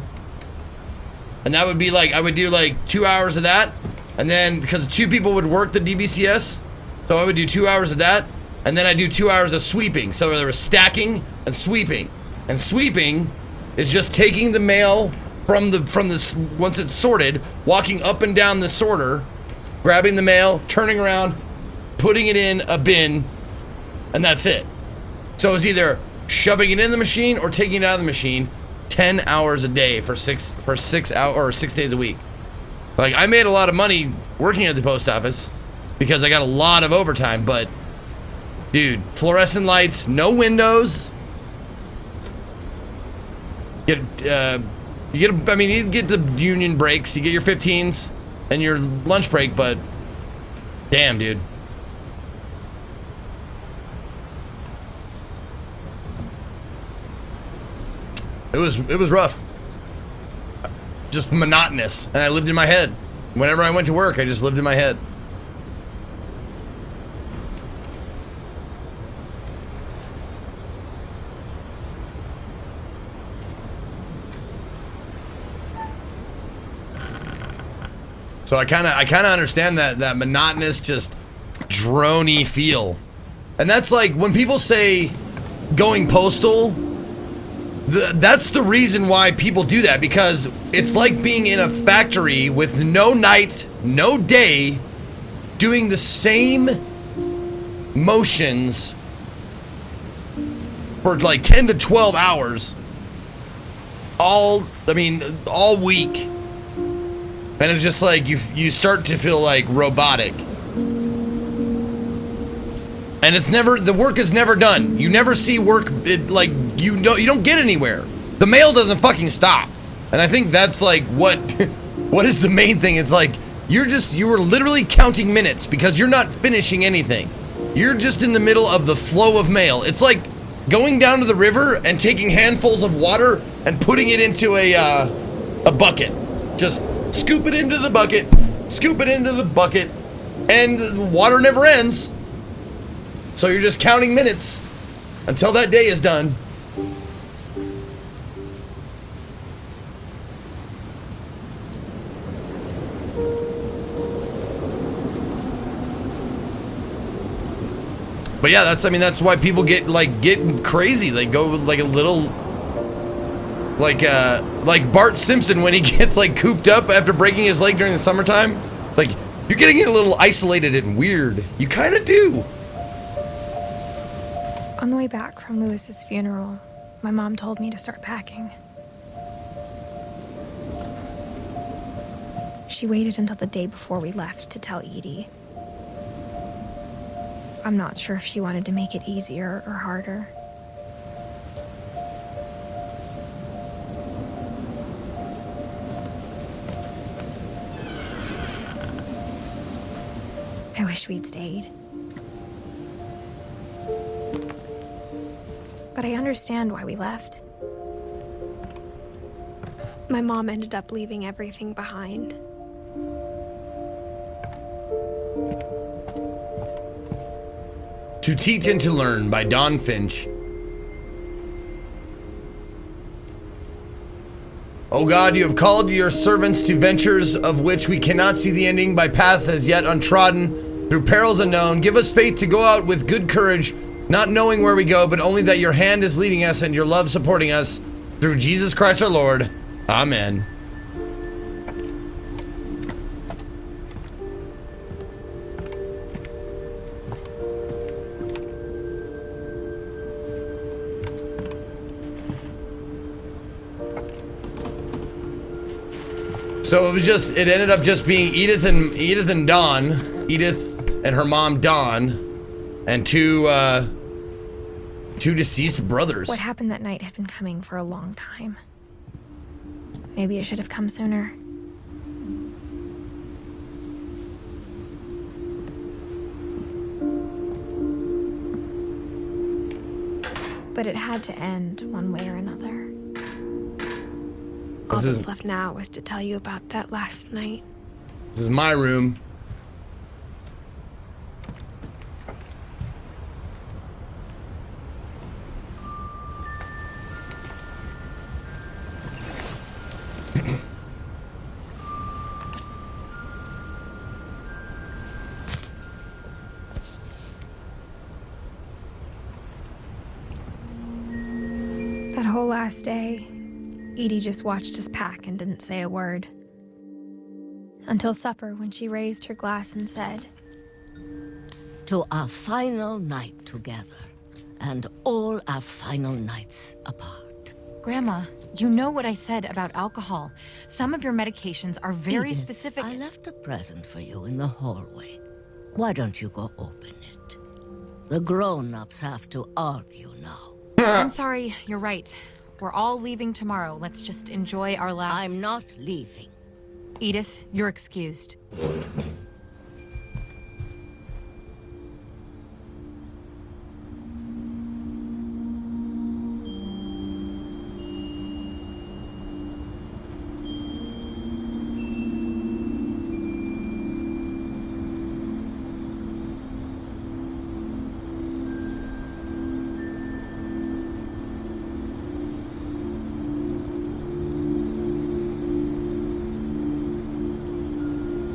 And that would be like, I would do like 2 hours of that. And then, because 2 people would work the DBCS, so I would do 2 hours of that. And then I do 2 hours of sweeping. So there was stacking and sweeping. And sweeping is just taking the mail from this once it's sorted, walking up and down the sorter, grabbing the mail, turning around, putting it in a bin, and that's it. So it's either shoving it in the machine or taking it out of the machine. 10 hours a day for 6 hours or 6 days a week. Like, I made a lot of money working at the post office because I got a lot of overtime, but dude, fluorescent lights, no windows. You get the union breaks, you get your 15s and your lunch break, but damn, dude. It was rough. Just monotonous, and I lived in my head. Whenever I went to work, I just lived in my head. So I kind of understand that monotonous, just drony feel. And that's like when people say going postal, that's the reason why people do that, because it's like being in a factory with no night, no day, doing the same motions for like 10 to 12 hours all week. And it's just like you start to feel like robotic. And the work is never done. You never see work, you don't get anywhere. The mail doesn't fucking stop. And I think that's like what is the main thing. It's like you were literally counting minutes because you're not finishing anything. You're just in the middle of the flow of mail. It's like going down to the river and taking handfuls of water and putting it into a bucket. Just scoop it into the bucket, scoop it into the bucket, and the water never ends. So you're just counting minutes until that day is done. But yeah, that's why people get crazy. They go like a little like Bart Simpson when he gets like cooped up after breaking his leg during the summertime. It's like you're getting a little isolated and weird. You kind of do. On the way back from Lewis's funeral, my mom told me to start packing. She waited until the day before we left to tell Edie. I'm not sure if she wanted to make it easier or harder. I wish we'd stayed. But I understand why we left. My mom ended up leaving everything behind. To Teach and to Learn by Dawn Finch. O God, you have called your servants to ventures of which we cannot see the ending, by paths as yet untrodden, through perils unknown. Give us faith to go out with good courage, not knowing where we go, but only that your hand is leading us and your love supporting us. Through Jesus Christ our Lord. Amen. So it ended up just being Edith and Dawn, Edith and her mom Dawn, and two deceased brothers. What happened that night had been coming for a long time. Maybe it should have come sooner. But it had to end one way or another. All that's left now was to tell you about that last night. This is my room. That whole last day, Edie just watched us pack and didn't say a word. Until supper, when she raised her glass and said, "To our final night together, and all our final nights apart." Grandma, you know what I said about alcohol. Some of your medications are very Edith, specific. I left a present for you in the hallway. Why don't you go open it? The grown-ups have to argue now. I'm sorry, you're right. We're all leaving tomorrow. Let's just enjoy our last... I'm not leaving. Edith, you're excused.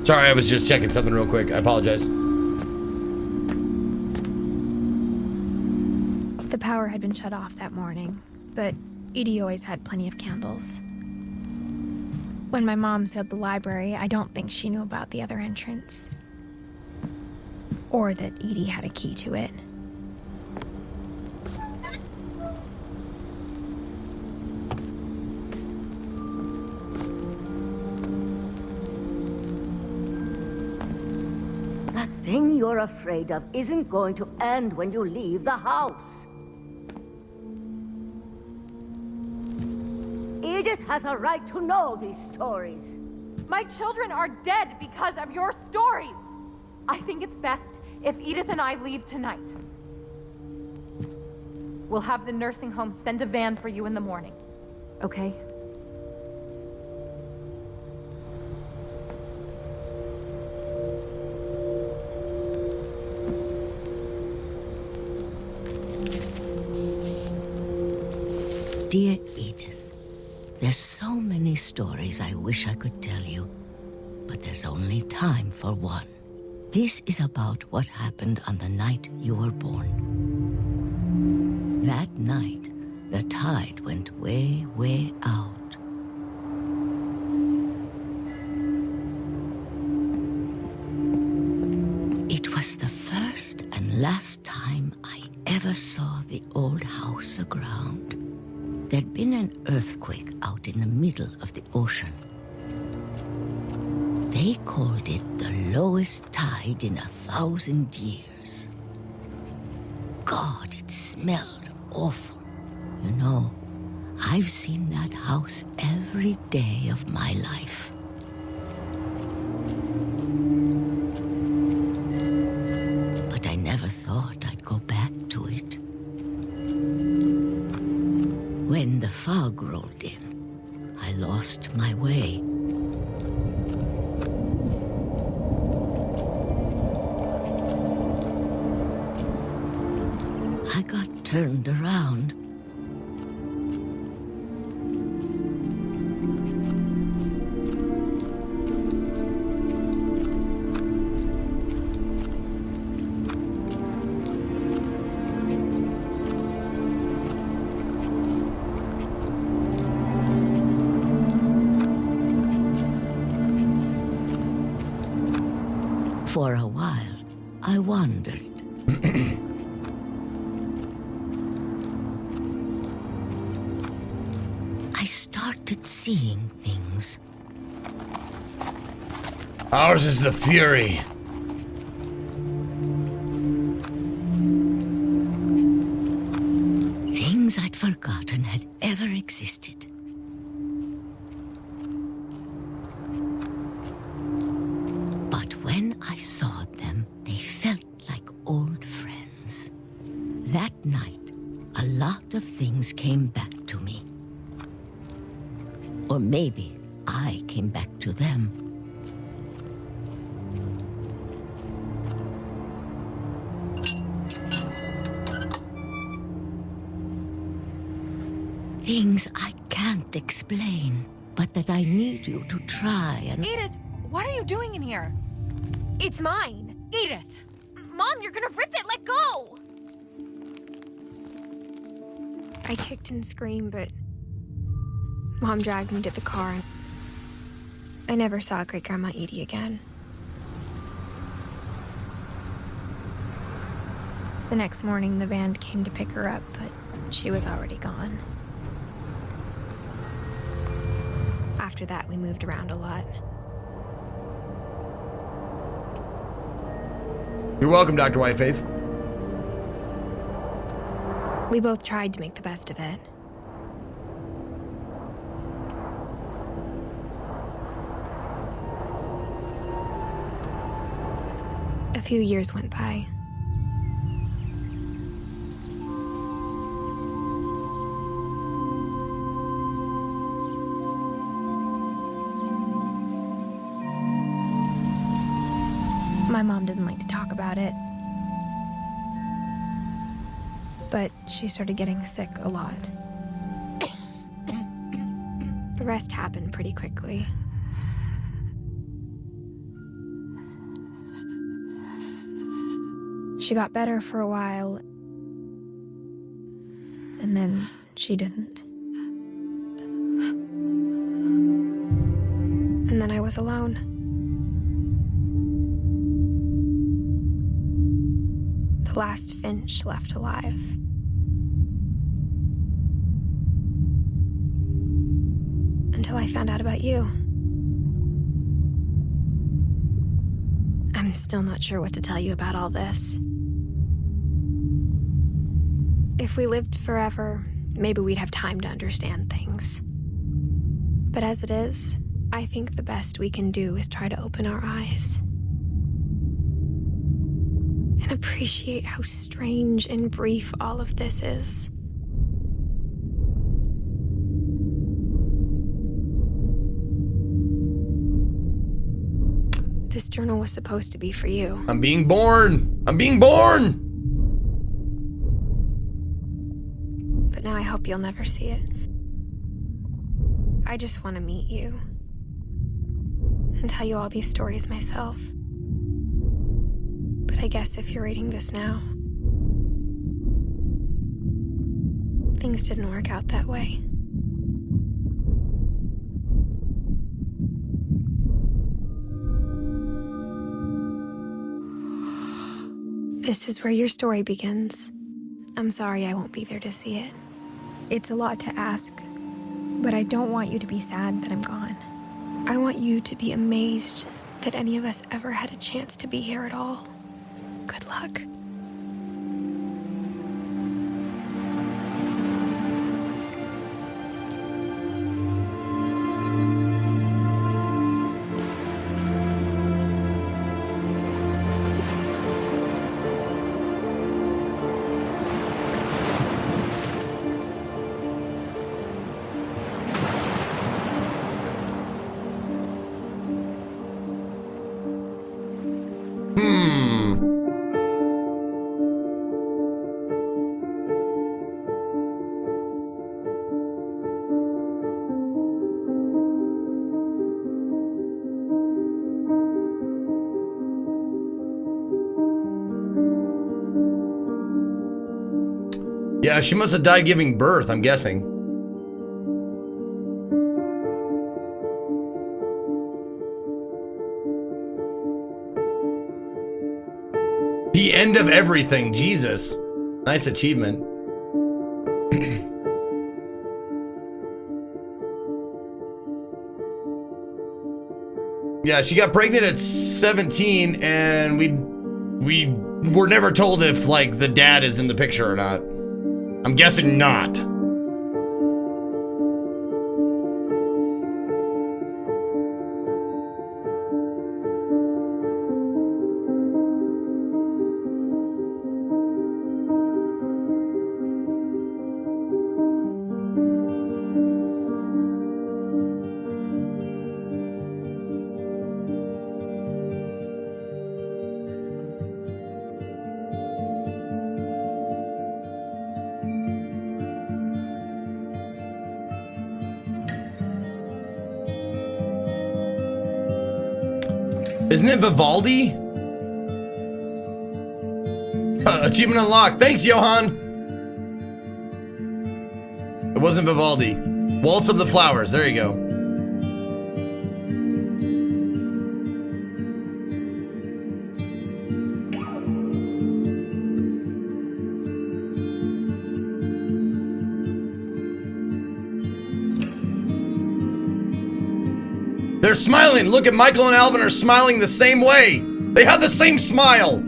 Sorry, I was just checking something real quick. I apologize. The power had been shut off that morning, but Edie always had plenty of candles. When my mom sailed the library, I don't think she knew about the other entrance. Or that Edie had a key to it. That thing you're afraid of isn't going to end when you leave the house. Edith has a right to know these stories. My children are dead because of your stories. I think it's best if Edith and I leave tonight. We'll have the nursing home send a van for you in the morning, okay? Dear Edith, there's so many stories I wish I could tell you, but there's only time for one. This is about what happened on the night you were born. That night, the tide went way, way out. It was the first and last time I ever saw the old house aground. There'd been an earthquake out in the middle of the ocean. They called it the lowest tide in 1,000 years. God, it smelled awful. You know, I've seen that house every day of my life. But I never thought I'd go back to it. When the fog rolled in, I lost my way. I got turned around. For a while, I wandered. I started seeing things. Ours is the fury. Things I'd forgotten had ever existed. But when I saw them, they felt like old friends. That night, a lot of things came back to me. Or maybe I came back to them. Things I can't explain, but that I need you to try and... Edith, what are you doing in here? It's mine. Edith! Mom, you're gonna rip it. Let go! I kicked and screamed, but Mom dragged me to the car. And I never saw Great-Grandma Edie again. The next morning, the van came to pick her up, but she was already gone. After that, we moved around a lot. You're welcome, Dr. Whiteface. We both tried to make the best of it. A few years went by. My mom didn't like to talk about it, but she started getting sick a lot. The rest happened pretty quickly. She got better for a while, and then she didn't. And then I was alone. The last Finch left alive. Until I found out about you. I'm still not sure what to tell you about all this. If we lived forever, maybe we'd have time to understand things. But as it is, I think the best we can do is try to open our eyes. And appreciate how strange and brief all of this is. This journal was supposed to be for you. I'm being born! I'm being born! But now I hope you'll never see it. I just want to meet you and tell you all these stories myself. But I guess if you're reading this now, things didn't work out that way. This is where your story begins. I'm sorry I won't be there to see it. It's a lot to ask, but I don't want you to be sad that I'm gone. I want you to be amazed that any of us ever had a chance to be here at all. Good luck. Yeah, she must have died giving birth, I'm guessing. The end of everything, Jesus. Nice achievement. Yeah, she got pregnant at 17 and we were never told if like the dad is in the picture or not. I'm guessing not. Isn't it Vivaldi? Achievement unlocked. Thanks, Johan. It wasn't Vivaldi. Waltz of the Flowers. There you go. They're smiling. Look at Michael and Alvin are smiling the same way. They have the same smile.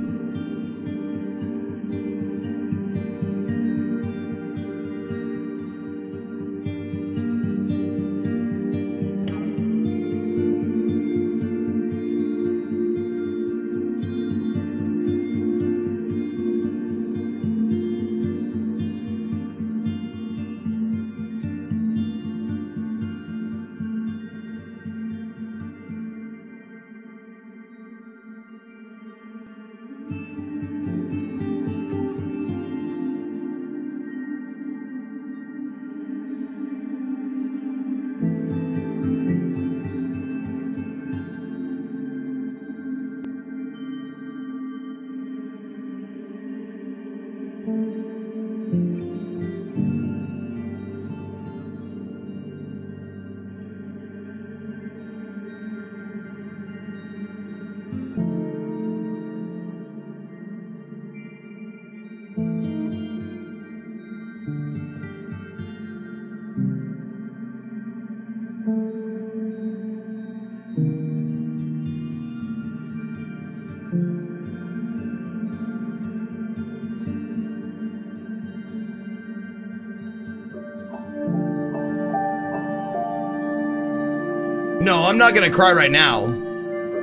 No, I'm not gonna cry right now.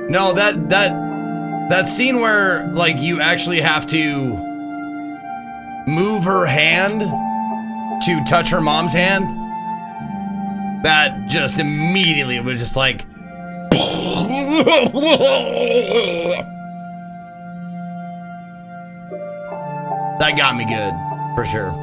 No, that scene where like you actually have to move her hand to touch her mom's hand, that just immediately was just like that got me good, for sure.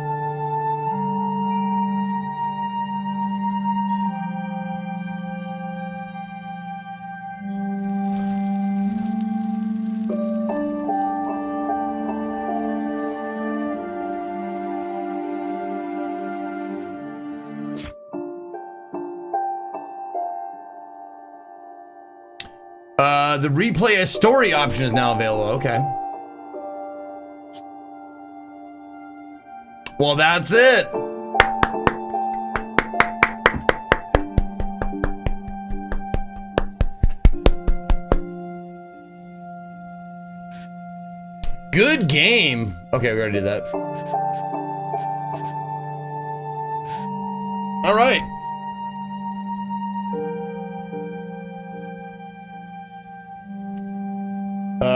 The replay a story option is now available. Okay. Well, that's it. Good game. Okay, we already did that. All right.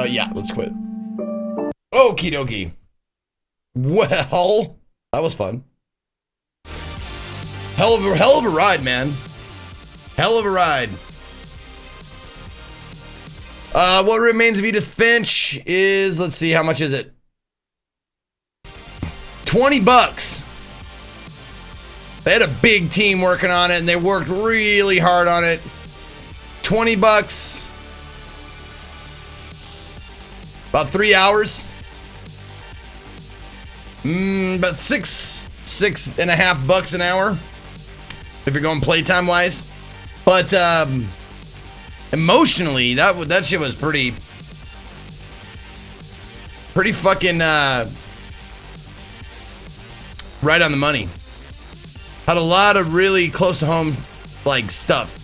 Yeah, let's quit. Okie dokie. Well, that was fun. Hell of a ride, man. Hell of a ride. What Remains of Edith Finch is, let's see, how much is it? $20. They had a big team working on it and they worked really hard on it. $20. About 3 hours. About $6.50 an hour. If you're going playtime wise. But emotionally, that shit was pretty fucking right on the money. Had a lot of really close to home like stuff.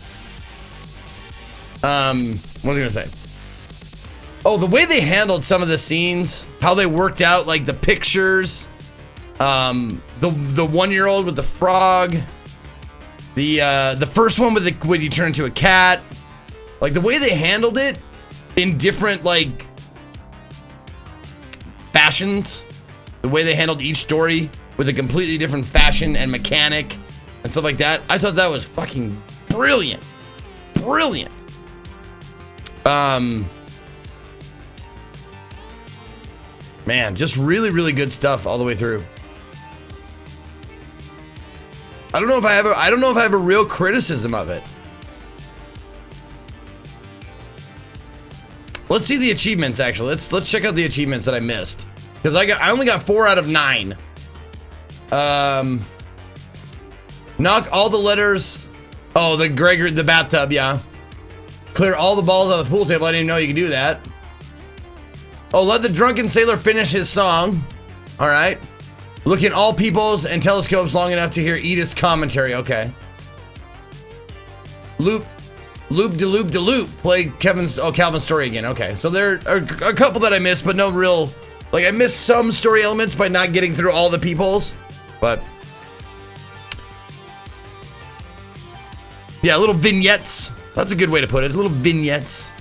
What was I gonna say? Oh, the way they handled some of the scenes, how they worked out like the pictures, the 1-year-old with the frog, the first one with when you turn into a cat, like the way they handled it in different like fashions, the way they handled each story with a completely different fashion and mechanic and stuff like that. I thought that was fucking brilliant. Brilliant. Man, just really, really good stuff all the way through. I don't know if I have a real criticism of it. Let's see the achievements actually. Let's check out the achievements that I missed. Because I only got 4 out of 9. Knock all the letters. Oh, the bathtub, yeah. Clear all the balls out of the pool table. I didn't know you could do that. Oh, let the drunken sailor finish his song. All right. Look in all peoples and telescopes long enough to hear Edith's commentary. Okay. Loop de loop. Play Calvin's story again. Okay. So there are a couple that I missed, but no real, like I missed some story elements by not getting through all the peoples, but yeah, little vignettes. That's a good way to put it. Little vignettes.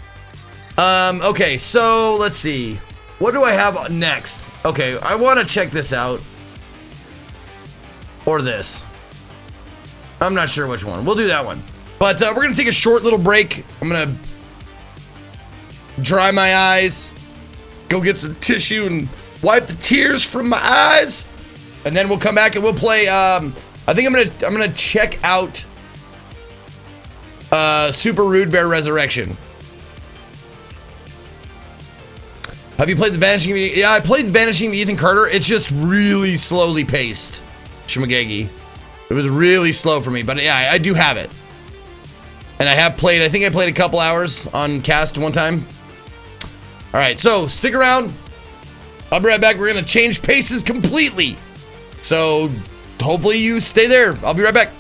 Okay, so let's see. What do I have next? Okay, I want to check this out. Or this. I'm not sure which one. We'll do that one. But we're going to take a short little break. I'm going to dry my eyes. Go get some tissue and wipe the tears from my eyes. And then we'll come back and we'll play. I think I'm going to check out Super Rude Bear Resurrection. Have you played the Vanishing? Yeah, I played Vanishing Ethan Carter. It's just really slowly paced. Shmagegi. It was really slow for me, but yeah, I do have it. And I have played, I think I played a couple hours on cast one time. All right, so stick around. I'll be right back. We're going to change paces completely. So hopefully you stay there. I'll be right back.